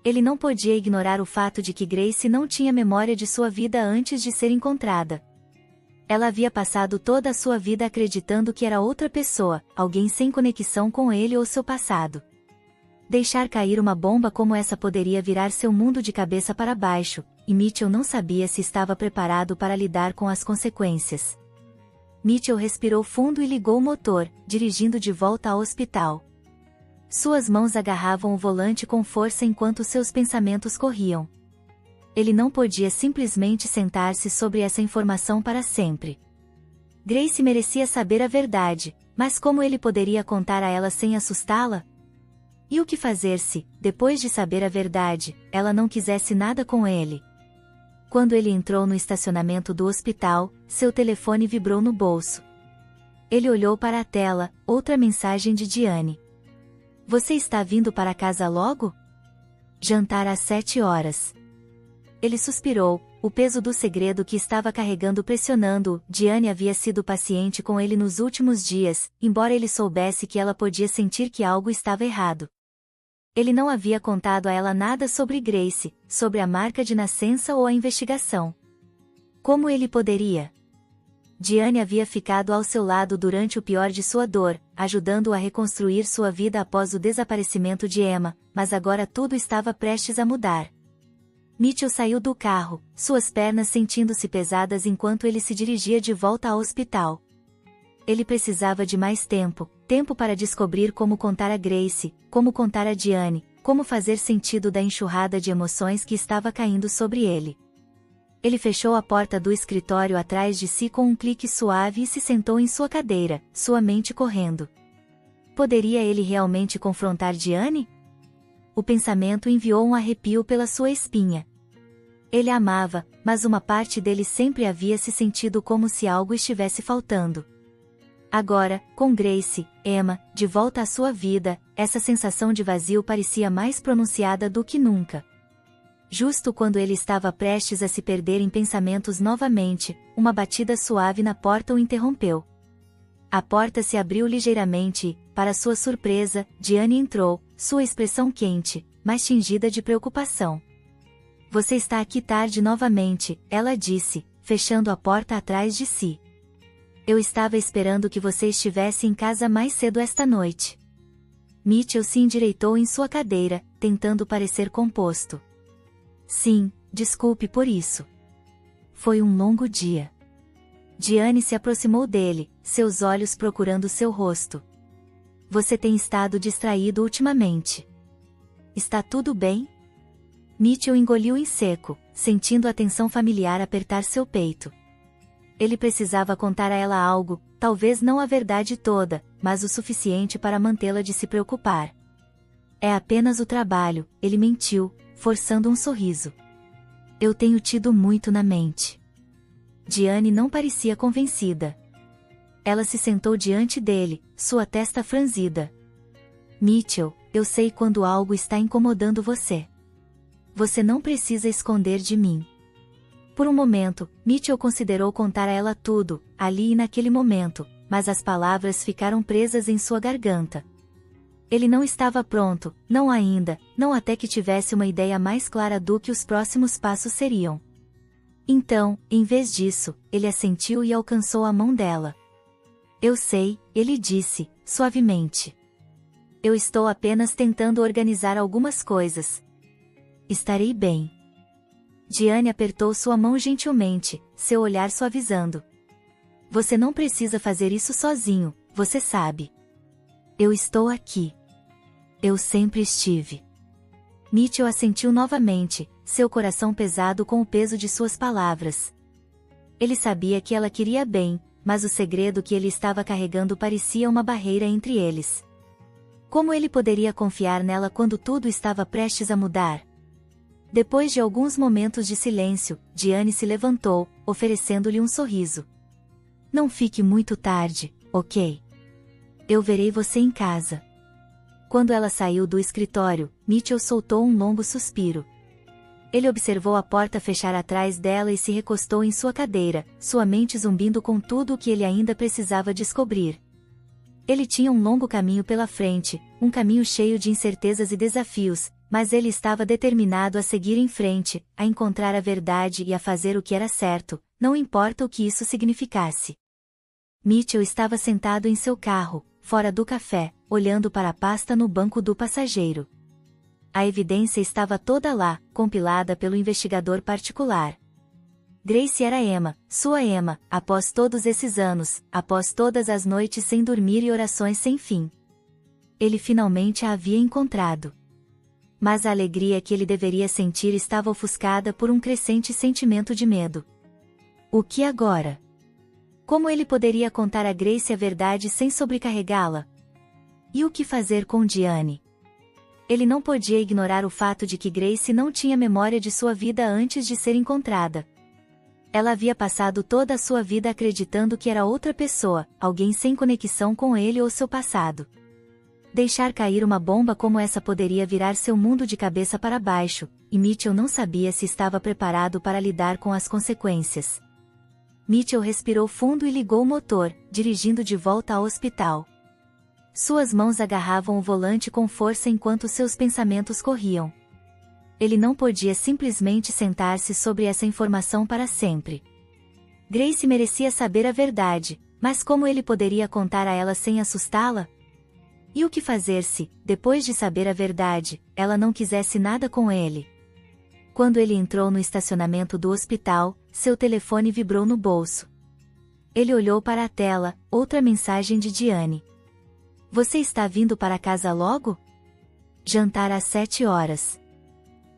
A: Ele não podia ignorar o fato de que Grace não tinha memória de sua vida antes de ser encontrada. Ela havia passado toda a sua vida acreditando que era outra pessoa, alguém sem conexão com ele ou seu passado. Deixar cair uma bomba como essa poderia virar seu mundo de cabeça para baixo, e Mitchell não sabia se estava preparado para lidar com as consequências. Mitchell respirou fundo e ligou o motor, dirigindo de volta ao hospital. Suas mãos agarravam o volante com força enquanto seus pensamentos corriam. Ele não podia simplesmente sentar-se sobre essa informação para sempre. Grace merecia saber a verdade, mas como ele poderia contar a ela sem assustá-la? E o que fazer se, depois de saber a verdade, ela não quisesse nada com ele? Quando ele entrou no estacionamento do hospital, seu telefone vibrou no bolso. Ele olhou para a tela, outra mensagem de Diane. Você está vindo para casa logo? Jantar às 7 horas. Ele suspirou, o peso do segredo que estava carregando pressionando-o. Diane havia sido paciente com ele nos últimos dias, embora ele soubesse que ela podia sentir que algo estava errado. Ele não havia contado a ela nada sobre Grace, sobre a marca de nascença ou a investigação. Como ele poderia? Diane havia ficado ao seu lado durante o pior de sua dor, ajudando-o a reconstruir sua vida após o desaparecimento de Emma, mas agora tudo estava prestes a mudar. Mitchell saiu do carro, suas pernas sentindo-se pesadas enquanto ele se dirigia de volta ao hospital. Ele precisava de mais tempo, tempo para descobrir como contar a Grace, como contar a Diane, como fazer sentido da enxurrada de emoções que estava caindo sobre ele. Ele fechou a porta do escritório atrás de si com um clique suave e se sentou em sua cadeira, sua mente correndo. Poderia ele realmente confrontar Diane? O pensamento enviou um arrepio pela sua espinha. Ele a amava, mas uma parte dele sempre havia se sentido como se algo estivesse faltando. Agora, com Grace, Emma, de volta à sua vida, essa sensação de vazio parecia mais pronunciada do que nunca. Justo quando ele estava prestes a se perder em pensamentos novamente, uma batida suave na porta o interrompeu. A porta se abriu ligeiramente e, para sua surpresa, Diane entrou, sua expressão quente, mas tingida de preocupação. Você está aqui tarde novamente, ela disse, fechando a porta atrás de si. Eu estava esperando que você estivesse em casa mais cedo esta noite. Mitchell se endireitou em sua cadeira, tentando parecer composto. Sim, desculpe por isso. Foi um longo dia. Diane se aproximou dele, seus olhos procurando seu rosto. Você tem estado distraído ultimamente. Está tudo bem? Mitchell engoliu em seco, sentindo a tensão familiar apertar seu peito. Ele precisava contar a ela algo, talvez não a verdade toda, mas o suficiente para mantê-la de se preocupar. É apenas o trabalho, ele mentiu, forçando um sorriso. Eu tenho tido muito na mente. Diane não parecia convencida. Ela se sentou diante dele, sua testa franzida. Mitchell, eu sei quando algo está incomodando você. Você não precisa esconder de mim. Por um momento, Mitchell considerou contar a ela tudo, ali e naquele momento, mas as palavras ficaram presas em sua garganta. Ele não estava pronto, não ainda, não até que tivesse uma ideia mais clara do que os próximos passos seriam. Então, em vez disso, ele assentiu e alcançou a mão dela. Eu sei, ele disse, suavemente. Eu estou apenas tentando organizar algumas coisas. Estarei bem. Diane apertou sua mão gentilmente, seu olhar suavizando. Você não precisa fazer isso sozinho, você sabe. Eu estou aqui. Eu sempre estive. Mitchell assentiu novamente, seu coração pesado com o peso de suas palavras. Ele sabia que ela queria bem, mas o segredo que ele estava carregando parecia uma barreira entre eles. Como ele poderia confiar nela quando tudo estava prestes a mudar? Depois de alguns momentos de silêncio, Diane se levantou, oferecendo-lhe um sorriso. Não fique muito tarde, ok? Eu verei você em casa. Quando ela saiu do escritório, Mitchell soltou um longo suspiro. Ele observou a porta fechar atrás dela e se recostou em sua cadeira, sua mente zumbindo com tudo o que ele ainda precisava descobrir. Ele tinha um longo caminho pela frente, um caminho cheio de incertezas e desafios, mas ele estava determinado a seguir em frente, a encontrar a verdade e a fazer o que era certo, não importa o que isso significasse. Mitchell estava sentado em seu carro, fora do café, olhando para a pasta no banco do passageiro. A evidência estava toda lá, compilada pelo investigador particular. Grace era Emma, sua Emma, após todos esses anos, após todas as noites sem dormir e orações sem fim. Ele finalmente a havia encontrado. Mas a alegria que ele deveria sentir estava ofuscada por um crescente sentimento de medo. O que agora? Como ele poderia contar a Grace a verdade sem sobrecarregá-la? E o que fazer com Diane? Ele não podia ignorar o fato de que Grace não tinha memória de sua vida antes de ser encontrada. Ela havia passado toda a sua vida acreditando que era outra pessoa, alguém sem conexão com ele ou seu passado. Deixar cair uma bomba como essa poderia virar seu mundo de cabeça para baixo, e Mitchell não sabia se estava preparado para lidar com as consequências. Mitchell respirou fundo e ligou o motor, dirigindo de volta ao hospital. Suas mãos agarravam o volante com força enquanto seus pensamentos corriam. Ele não podia simplesmente sentar-se sobre essa informação para sempre. Grace merecia saber a verdade, mas como ele poderia contar a ela sem assustá-la? E o que fazer se, depois de saber a verdade, ela não quisesse nada com ele? Quando ele entrou no estacionamento do hospital, seu telefone vibrou no bolso. Ele olhou para a tela, outra mensagem de Diane. Você está vindo para casa logo? Jantar às 7 horas.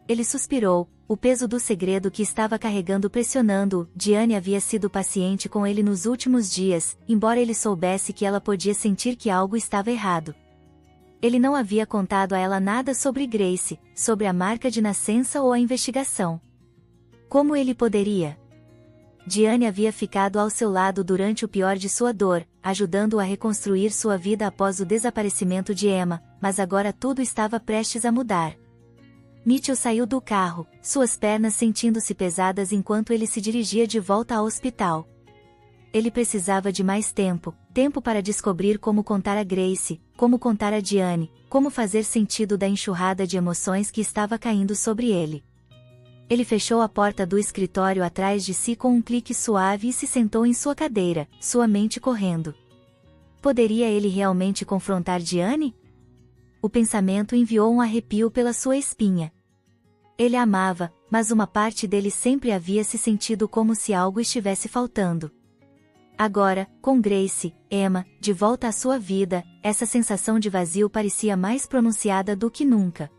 A: Ele suspirou, o peso do segredo que estava carregando pressionando-o. Diane havia sido paciente com ele nos últimos dias, embora ele soubesse que ela podia sentir que algo estava errado. Ele não havia contado a ela nada sobre Grace, sobre a marca de nascença ou a investigação. Como ele poderia? Diane havia ficado ao seu lado durante o pior de sua dor, ajudando-o a reconstruir sua vida após o desaparecimento de Emma, mas agora tudo estava prestes a mudar. Mitchell saiu do carro, suas pernas sentindo-se pesadas enquanto ele se dirigia de volta ao hospital. Ele precisava de mais tempo para descobrir como contar a Grace, como contar a Diane, como fazer sentido da enxurrada de emoções que estava caindo sobre ele. Ele fechou a porta do escritório atrás de si com um clique suave e se sentou em sua cadeira, sua mente correndo. Poderia ele realmente confrontar Diane? O pensamento enviou um arrepio pela sua espinha. Ele a amava, mas uma parte dele sempre havia se sentido como se algo estivesse faltando. Agora, com Grace, Emma, de volta à sua vida, essa sensação de vazio parecia mais pronunciada do que nunca.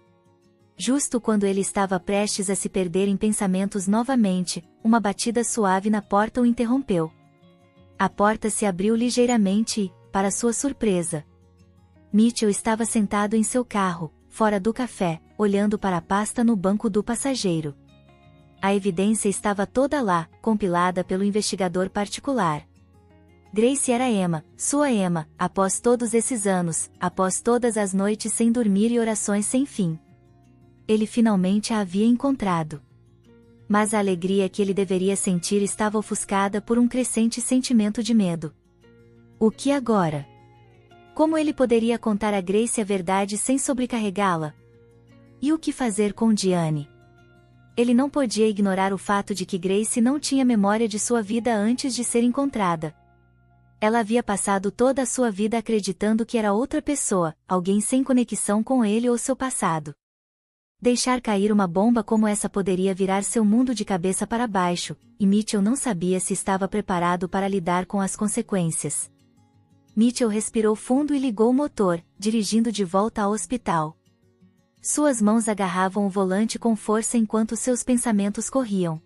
A: Justo quando ele estava prestes a se perder em pensamentos novamente, uma batida suave na porta o interrompeu. A porta se abriu ligeiramente e, para sua surpresa, Mitchell estava sentado em seu carro, fora do café, olhando para a pasta no banco do passageiro. A evidência estava toda lá, compilada pelo investigador particular. Grace era Emma, sua Emma, após todos esses anos, após todas as noites sem dormir e orações sem fim. Ele finalmente a havia encontrado. Mas a alegria que ele deveria sentir estava ofuscada por um crescente sentimento de medo. O que agora? Como ele poderia contar a Grace a verdade sem sobrecarregá-la? E o que fazer com Diane? Ele não podia ignorar o fato de que Grace não tinha memória de sua vida antes de ser encontrada. Ela havia passado toda a sua vida acreditando que era outra pessoa, alguém sem conexão com ele ou seu passado. Deixar cair uma bomba como essa poderia virar seu mundo de cabeça para baixo, e Mitchell não sabia se estava preparado para lidar com as consequências. Mitchell respirou fundo e ligou o motor, dirigindo de volta ao hospital. Suas mãos agarravam o volante com força enquanto seus pensamentos corriam.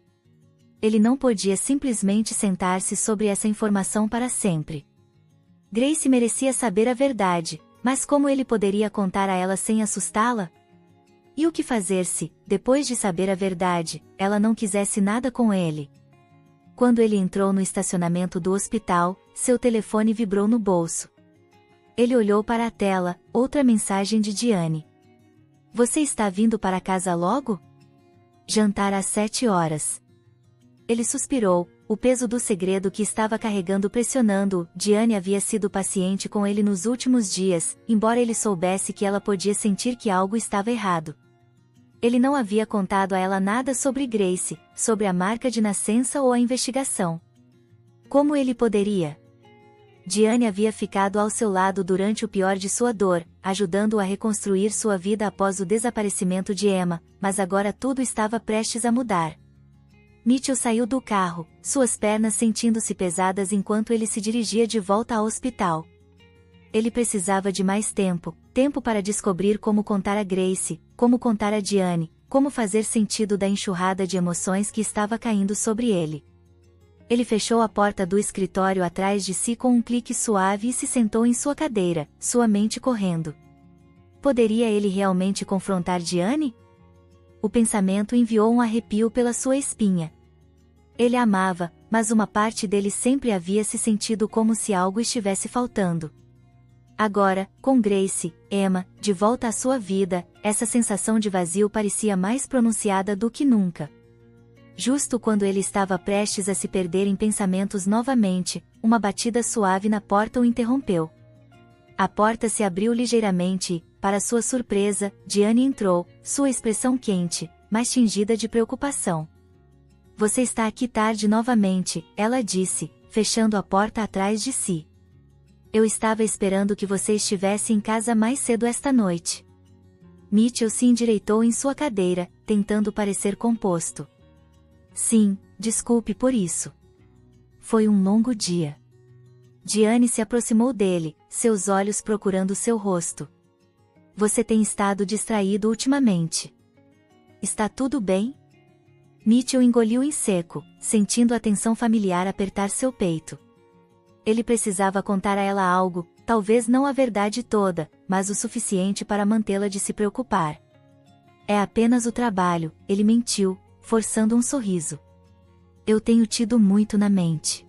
A: Ele não podia simplesmente sentar-se sobre essa informação para sempre. Grace merecia saber a verdade, mas como ele poderia contar a ela sem assustá-la? E o que fazer se, depois de saber a verdade, ela não quisesse nada com ele? Quando ele entrou no estacionamento do hospital, seu telefone vibrou no bolso. Ele olhou para a tela, outra mensagem de Diane. Você está vindo para casa logo? Jantar às 7 horas. Ele suspirou, o peso do segredo que estava carregando pressionando-o. Diane havia sido paciente com ele nos últimos dias, embora ele soubesse que ela podia sentir que algo estava errado. Ele não havia contado a ela nada sobre Grace, sobre a marca de nascença ou a investigação. Como ele poderia? Diane havia ficado ao seu lado durante o pior de sua dor, ajudando-o a reconstruir sua vida após o desaparecimento de Emma, mas agora tudo estava prestes a mudar. Mitchell saiu do carro, suas pernas sentindo-se pesadas enquanto ele se dirigia de volta ao hospital. Ele precisava de mais tempo para descobrir como contar a Grace, como contar a Diane, como fazer sentido da enxurrada de emoções que estava caindo sobre ele. Ele fechou a porta do escritório atrás de si com um clique suave e se sentou em sua cadeira, sua mente correndo. Poderia ele realmente confrontar Diane? O pensamento enviou um arrepio pela sua espinha. Ele a amava, mas uma parte dele sempre havia se sentido como se algo estivesse faltando. Agora, com Grace, Emma, de volta à sua vida, essa sensação de vazio parecia mais pronunciada do que nunca. Justo quando ele estava prestes a se perder em pensamentos novamente, uma batida suave na porta o interrompeu. A porta se abriu ligeiramente e, para sua surpresa, Diane entrou, sua expressão quente, mas tingida de preocupação. Você está aqui tarde novamente, ela disse, fechando a porta atrás de si. Eu estava esperando que você estivesse em casa mais cedo esta noite. Mitchell se endireitou em sua cadeira, tentando parecer composto. Sim, desculpe por isso. Foi um longo dia. Diane se aproximou dele, seus olhos procurando seu rosto. Você tem estado distraído ultimamente. Está tudo bem? Mitchell engoliu em seco, sentindo a tensão familiar apertar seu peito. Ele precisava contar a ela algo, talvez não a verdade toda, mas o suficiente para mantê-la de se preocupar. É apenas o trabalho, ele mentiu, forçando um sorriso. Eu tenho tido muito na mente.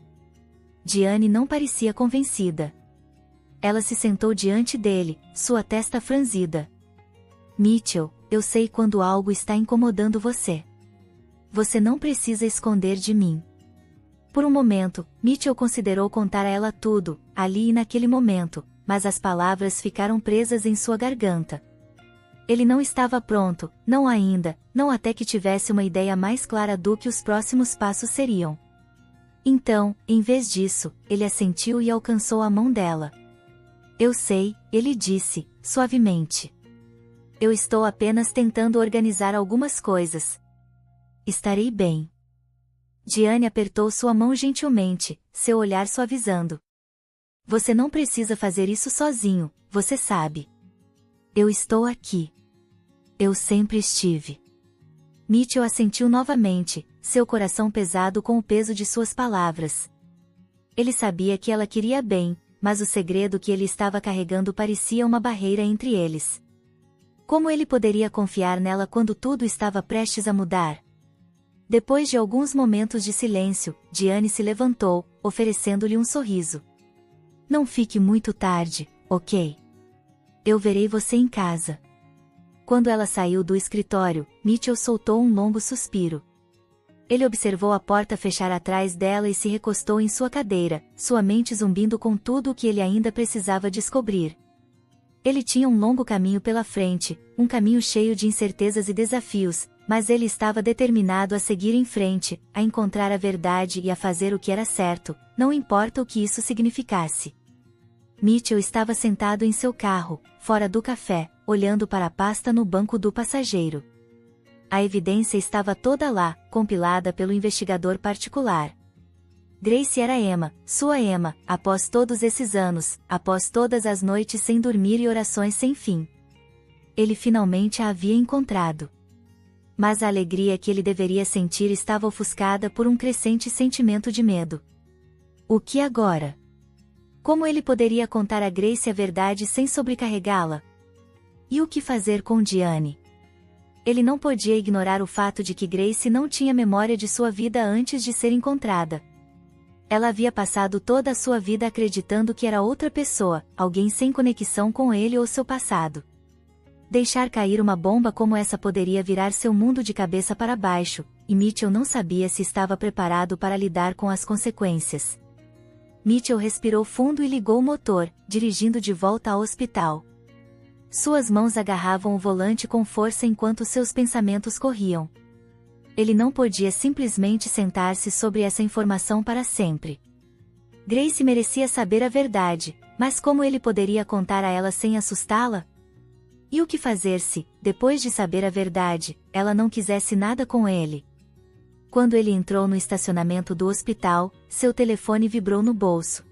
A: Diane não parecia convencida. Ela se sentou diante dele, sua testa franzida. Mitchell, eu sei quando algo está incomodando você. Você não precisa esconder de mim. Por um momento, Mitchell considerou contar a ela tudo, ali e naquele momento, mas as palavras ficaram presas em sua garganta. Ele não estava pronto, não ainda, não até que tivesse uma ideia mais clara do que os próximos passos seriam. Então, em vez disso, ele assentiu e alcançou a mão dela. Eu sei, ele disse, suavemente. Eu estou apenas tentando organizar algumas coisas. Estarei bem. Diane apertou sua mão gentilmente, seu olhar suavizando. Você não precisa fazer isso sozinho, você sabe. Eu estou aqui. Eu sempre estive. Mitchell assentiu novamente, seu coração pesado com o peso de suas palavras. Ele sabia que ela queria bem, mas o segredo que ele estava carregando parecia uma barreira entre eles. Como ele poderia confiar nela quando tudo estava prestes a mudar? Depois de alguns momentos de silêncio, Diane se levantou, oferecendo-lhe um sorriso. Não fique muito tarde, ok? Eu verei você em casa. Quando ela saiu do escritório, Mitchell soltou um longo suspiro. Ele observou a porta fechar atrás dela e se recostou em sua cadeira, sua mente zumbindo com tudo o que ele ainda precisava descobrir. Ele tinha um longo caminho pela frente, um caminho cheio de incertezas e desafios, mas ele estava determinado a seguir em frente, a encontrar a verdade e a fazer o que era certo, não importa o que isso significasse. Mitchell estava sentado em seu carro, fora do café, olhando para a pasta no banco do passageiro. A evidência estava toda lá, compilada pelo investigador particular. Grace era Emma, sua Emma, após todos esses anos, após todas as noites sem dormir e orações sem fim. Ele finalmente a havia encontrado. Mas a alegria que ele deveria sentir estava ofuscada por um crescente sentimento de medo. O que agora? Como ele poderia contar a Grace a verdade sem sobrecarregá-la? E o que fazer com Diane? Ele não podia ignorar o fato de que Grace não tinha memória de sua vida antes de ser encontrada. Ela havia passado toda a sua vida acreditando que era outra pessoa, alguém sem conexão com ele ou seu passado. Deixar cair uma bomba como essa poderia virar seu mundo de cabeça para baixo, e Mitchell não sabia se estava preparado para lidar com as consequências. Mitchell respirou fundo e ligou o motor, dirigindo de volta ao hospital. Suas mãos agarravam o volante com força enquanto seus pensamentos corriam. Ele não podia simplesmente sentar-se sobre essa informação para sempre. Grace merecia saber a verdade, mas como ele poderia contar a ela sem assustá-la? E o que fazer se, depois de saber a verdade, ela não quisesse nada com ele? Quando ele entrou no estacionamento do hospital, seu telefone vibrou no bolso.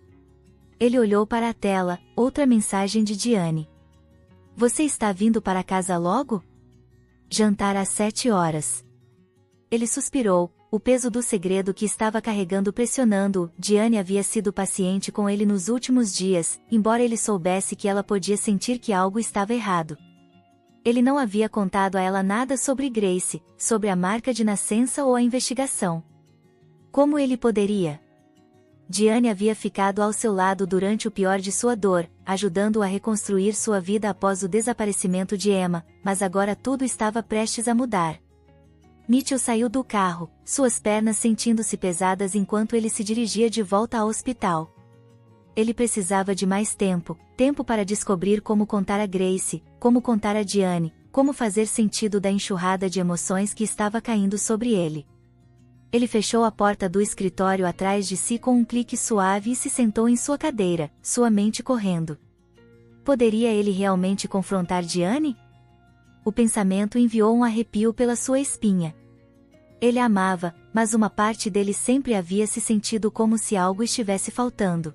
A: Ele olhou para a tela, outra mensagem de Diane. Você está vindo para casa logo? Jantar às 7 horas. Ele suspirou, o peso do segredo que estava carregando pressionando-o. Diane havia sido paciente com ele nos últimos dias, embora ele soubesse que ela podia sentir que algo estava errado. Ele não havia contado a ela nada sobre Grace, sobre a marca de nascença ou a investigação. Como ele poderia? Diane havia ficado ao seu lado durante o pior de sua dor, ajudando-o a reconstruir sua vida após o desaparecimento de Emma, mas agora tudo estava prestes a mudar. Mitchell saiu do carro, suas pernas sentindo-se pesadas enquanto ele se dirigia de volta ao hospital. Ele precisava de mais tempo, tempo para descobrir como contar a Grace, como contar a Diane, como fazer sentido da enxurrada de emoções que estava caindo sobre ele. Ele fechou a porta do escritório atrás de si com um clique suave e se sentou em sua cadeira, sua mente correndo. Poderia ele realmente confrontar Diane? O pensamento enviou um arrepio pela sua espinha. Ele a amava, mas uma parte dele sempre havia se sentido como se algo estivesse faltando.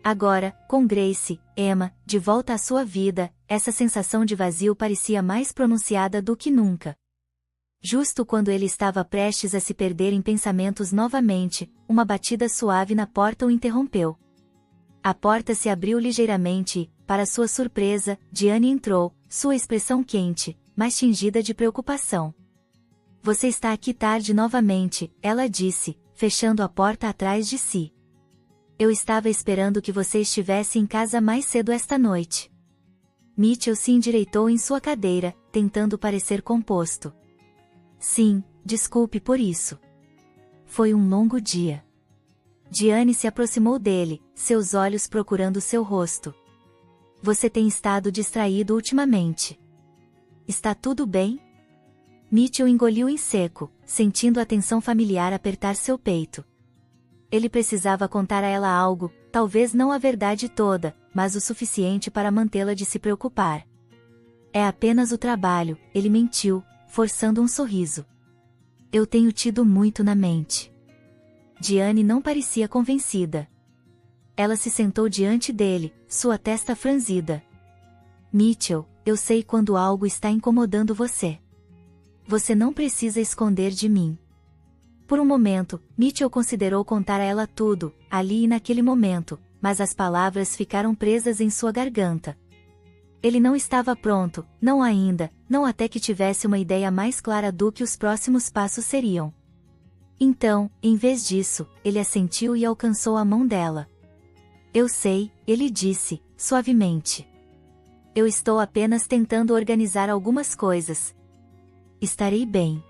A: Agora, com Grace, Emma, de volta à sua vida, essa sensação de vazio parecia mais pronunciada do que nunca. Justo quando ele estava prestes a se perder em pensamentos novamente, uma batida suave na porta o interrompeu. A porta se abriu ligeiramente e, para sua surpresa, Diane entrou, sua expressão quente, mas tingida de preocupação. Você está aqui tarde novamente, ela disse, fechando a porta atrás de si. Eu estava esperando que você estivesse em casa mais cedo esta noite. Mitchell se endireitou em sua cadeira, tentando parecer composto. Sim, desculpe por isso. Foi um longo dia. Diane se aproximou dele, seus olhos procurando seu rosto. Você tem estado distraído ultimamente. Está tudo bem? Mitchell engoliu em seco, sentindo a tensão familiar apertar seu peito. Ele precisava contar a ela algo, talvez não a verdade toda, mas o suficiente para mantê-la de se preocupar. É apenas o trabalho, ele mentiu, forçando um sorriso. Eu tenho tido muito na mente. Diane não parecia convencida. Ela se sentou diante dele, sua testa franzida. Mitchell, eu sei quando algo está incomodando você. Você não precisa esconder de mim. Por um momento, Mitchell considerou contar a ela tudo, ali e naquele momento, mas as palavras ficaram presas em sua garganta. Ele não estava pronto, não ainda, não até que tivesse uma ideia mais clara do que os próximos passos seriam. Então, em vez disso, ele assentiu e alcançou a mão dela. Eu sei, ele disse, suavemente. Eu estou apenas tentando organizar algumas coisas. Estarei bem.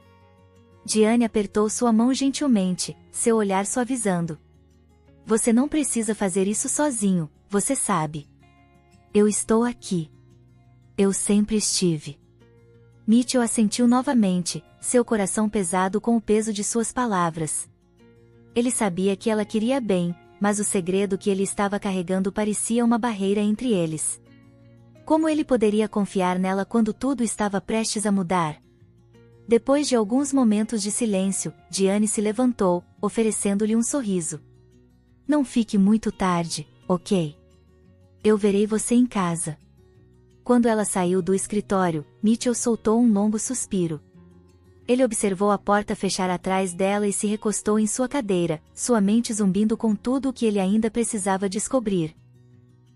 A: Diane apertou sua mão gentilmente, seu olhar suavizando. Você não precisa fazer isso sozinho, você sabe. Eu estou aqui. Eu sempre estive. Mitchell assentiu novamente, seu coração pesado com o peso de suas palavras. Ele sabia que ela queria bem, mas o segredo que ele estava carregando parecia uma barreira entre eles. Como ele poderia confiar nela quando tudo estava prestes a mudar? Depois de alguns momentos de silêncio, Diane se levantou, oferecendo-lhe um sorriso. Não fique muito tarde, ok? Eu verei você em casa. Quando ela saiu do escritório, Mitchell soltou um longo suspiro. Ele observou a porta fechar atrás dela e se recostou em sua cadeira, sua mente zumbindo com tudo o que ele ainda precisava descobrir.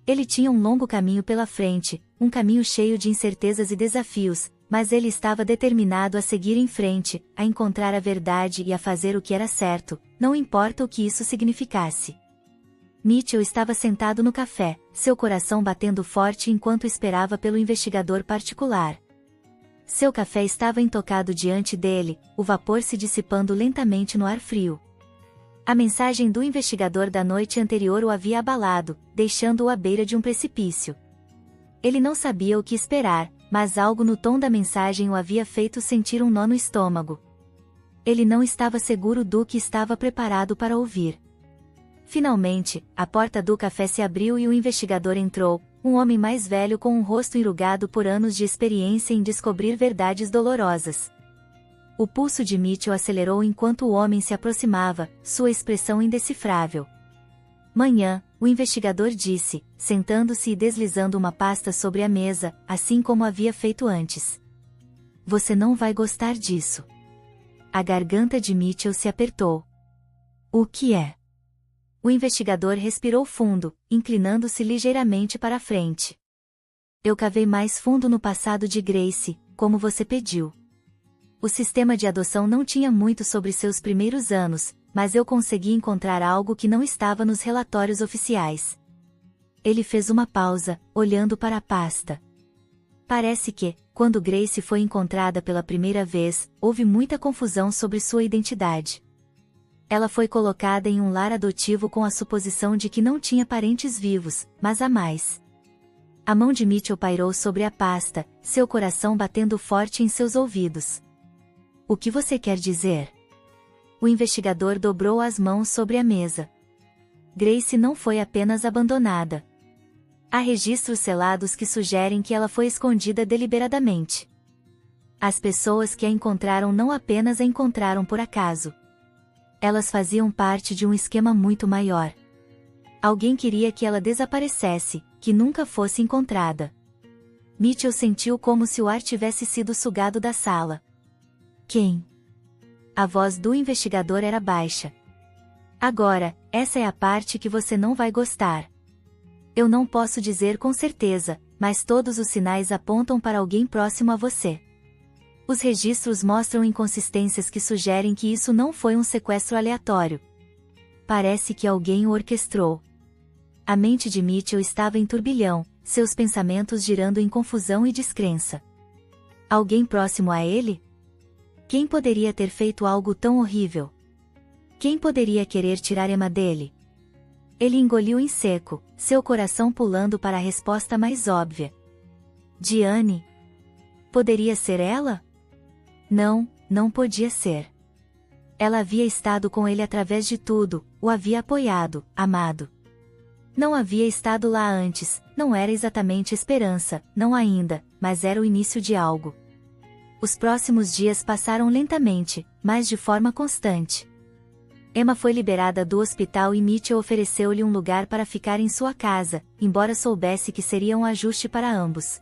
A: Ele tinha um longo caminho pela frente, um caminho cheio de incertezas e desafios, mas ele estava determinado a seguir em frente, a encontrar a verdade e a fazer o que era certo, não importa o que isso significasse. Mitchell estava sentado no café, seu coração batendo forte enquanto esperava pelo investigador particular. Seu café estava intocado diante dele, o vapor se dissipando lentamente no ar frio. A mensagem do investigador da noite anterior o havia abalado, deixando-o à beira de um precipício. Ele não sabia o que esperar, mas algo no tom da mensagem o havia feito sentir um nó no estômago. Ele não estava seguro do que estava preparado para ouvir. Finalmente, a porta do café se abriu e o investigador entrou, um homem mais velho com um rosto enrugado por anos de experiência em descobrir verdades dolorosas. O pulso de Mitchell acelerou enquanto o homem se aproximava, sua expressão indecifrável. Manhã, o investigador disse, sentando-se e deslizando uma pasta sobre a mesa, assim como havia feito antes. Você não vai gostar disso. A garganta de Mitchell se apertou. O que é? O investigador respirou fundo, inclinando-se ligeiramente para a frente. Eu cavei mais fundo no passado de Grace, como você pediu. O sistema de adoção não tinha muito sobre seus primeiros anos, mas eu consegui encontrar algo que não estava nos relatórios oficiais. Ele fez uma pausa, olhando para a pasta. Parece que, quando Grace foi encontrada pela primeira vez, houve muita confusão sobre sua identidade. Ela foi colocada em um lar adotivo com a suposição de que não tinha parentes vivos, mas há mais. A mão de Mitchell pairou sobre a pasta, seu coração batendo forte em seus ouvidos. O que você quer dizer? O investigador dobrou as mãos sobre a mesa. Grace não foi apenas abandonada. Há registros selados que sugerem que ela foi escondida deliberadamente. As pessoas que a encontraram não apenas a encontraram por acaso. Elas faziam parte de um esquema muito maior. Alguém queria que ela desaparecesse, que nunca fosse encontrada. Mitchell sentiu como se o ar tivesse sido sugado da sala. Quem? A voz do investigador era baixa. Agora, essa é a parte que você não vai gostar. Eu não posso dizer com certeza, mas todos os sinais apontam para alguém próximo a você. Os registros mostram inconsistências que sugerem que isso não foi um sequestro aleatório. Parece que alguém o orquestrou. A mente de Mitchell estava em turbilhão, seus pensamentos girando em confusão e descrença. Alguém próximo a ele? Quem poderia ter feito algo tão horrível? Quem poderia querer tirar Emma dele? Ele engoliu em seco, seu coração pulando para a resposta mais óbvia. Diane? Poderia ser ela? Não, não podia ser. Ela havia estado com ele através de tudo, o havia apoiado, amado. Não havia estado lá antes, não era exatamente esperança, não ainda, mas era o início de algo. Os próximos dias passaram lentamente, mas de forma constante. Emma foi liberada do hospital e Mitchell ofereceu-lhe um lugar para ficar em sua casa, embora soubesse que seria um ajuste para ambos.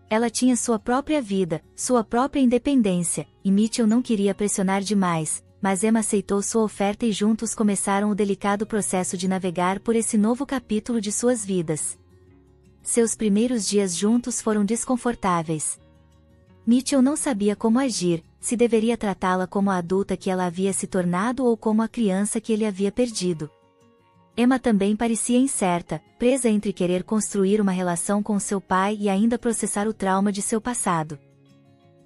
A: Ela tinha sua própria vida, sua própria independência, e Mitchell não queria pressionar demais, mas Emma aceitou sua oferta e juntos começaram o delicado processo de navegar por esse novo capítulo de suas vidas. Seus primeiros dias juntos foram desconfortáveis. Mitchell não sabia como agir, se deveria tratá-la como a adulta que ela havia se tornado ou como a criança que ele havia perdido. Emma também parecia incerta, presa entre querer construir uma relação com seu pai e ainda processar o trauma de seu passado.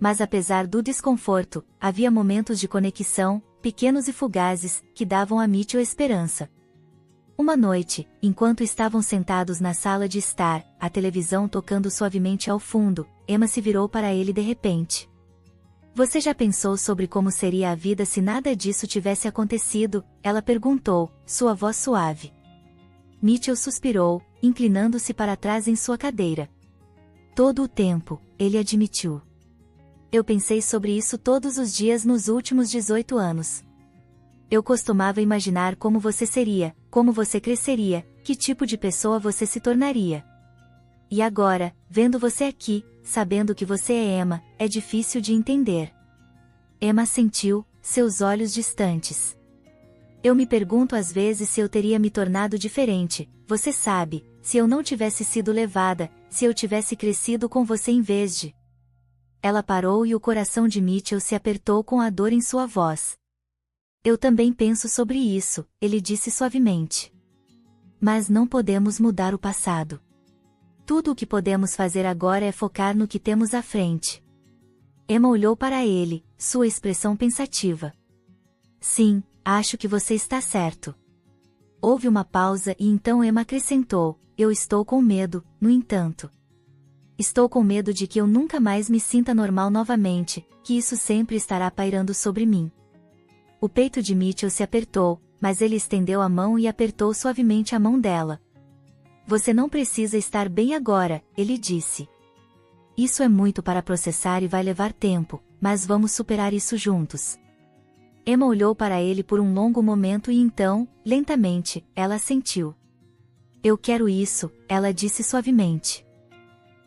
A: Mas apesar do desconforto, havia momentos de conexão, pequenos e fugazes, que davam a Mitchell esperança. Uma noite, enquanto estavam sentados na sala de estar, a televisão tocando suavemente ao fundo, Emma se virou para ele de repente. Você já pensou sobre como seria a vida se nada disso tivesse acontecido? Ela perguntou, sua voz suave. Mitchell suspirou, inclinando-se para trás em sua cadeira. Todo o tempo, ele admitiu. Eu pensei sobre isso todos os dias nos últimos 18 anos. Eu costumava imaginar como você seria, como você cresceria, que tipo de pessoa você se tornaria. E agora, vendo você aqui, sabendo que você é Emma, é difícil de entender. Emma assentiu, seus olhos distantes. Eu me pergunto às vezes se eu teria me tornado diferente, você sabe, se eu não tivesse sido levada, se eu tivesse crescido com você em vez de... Ela parou e o coração de Mitchell se apertou com a dor em sua voz. Eu também penso sobre isso, ele disse suavemente. Mas não podemos mudar o passado. Tudo o que podemos fazer agora é focar no que temos à frente. Emma olhou para ele, sua expressão pensativa. Sim, acho que você está certo. Houve uma pausa e então Emma acrescentou, eu estou com medo, no entanto. Estou com medo de que eu nunca mais me sinta normal novamente, que isso sempre estará pairando sobre mim. O peito de Mitchell se apertou, mas ele estendeu a mão e apertou suavemente a mão dela. Você não precisa estar bem agora, ele disse. Isso é muito para processar e vai levar tempo, mas vamos superar isso juntos. Emma olhou para ele por um longo momento e então, lentamente, ela assentiu. Eu quero isso, ela disse suavemente.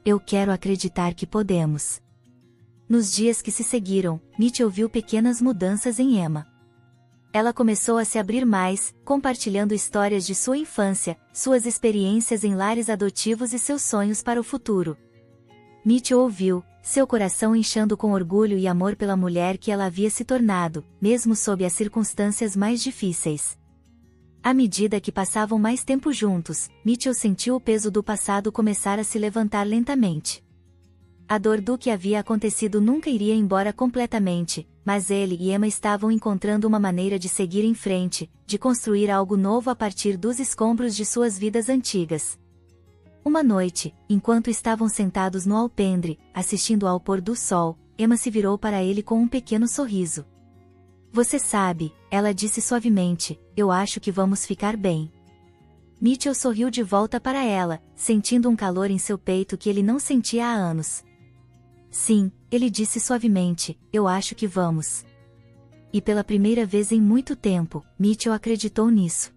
A: Eu quero acreditar que podemos. Nos dias que se seguiram, Mitchell viu pequenas mudanças em Emma. Ela começou a se abrir mais, compartilhando histórias de sua infância, suas experiências em lares adotivos e seus sonhos para o futuro. Mitchell ouviu, seu coração inchando com orgulho e amor pela mulher que ela havia se tornado, mesmo sob as circunstâncias mais difíceis. À medida que passavam mais tempo juntos, Mitchell sentiu o peso do passado começar a se levantar lentamente. A dor do que havia acontecido nunca iria embora completamente, mas ele e Emma estavam encontrando uma maneira de seguir em frente, de construir algo novo a partir dos escombros de suas vidas antigas. Uma noite, enquanto estavam sentados no alpendre, assistindo ao pôr do sol, Emma se virou para ele com um pequeno sorriso. Você sabe, ela disse suavemente, eu acho que vamos ficar bem. Mitchell sorriu de volta para ela, sentindo um calor em seu peito que ele não sentia há anos. Sim, ele disse suavemente, eu acho que vamos. E pela primeira vez em muito tempo, Mitchell acreditou nisso.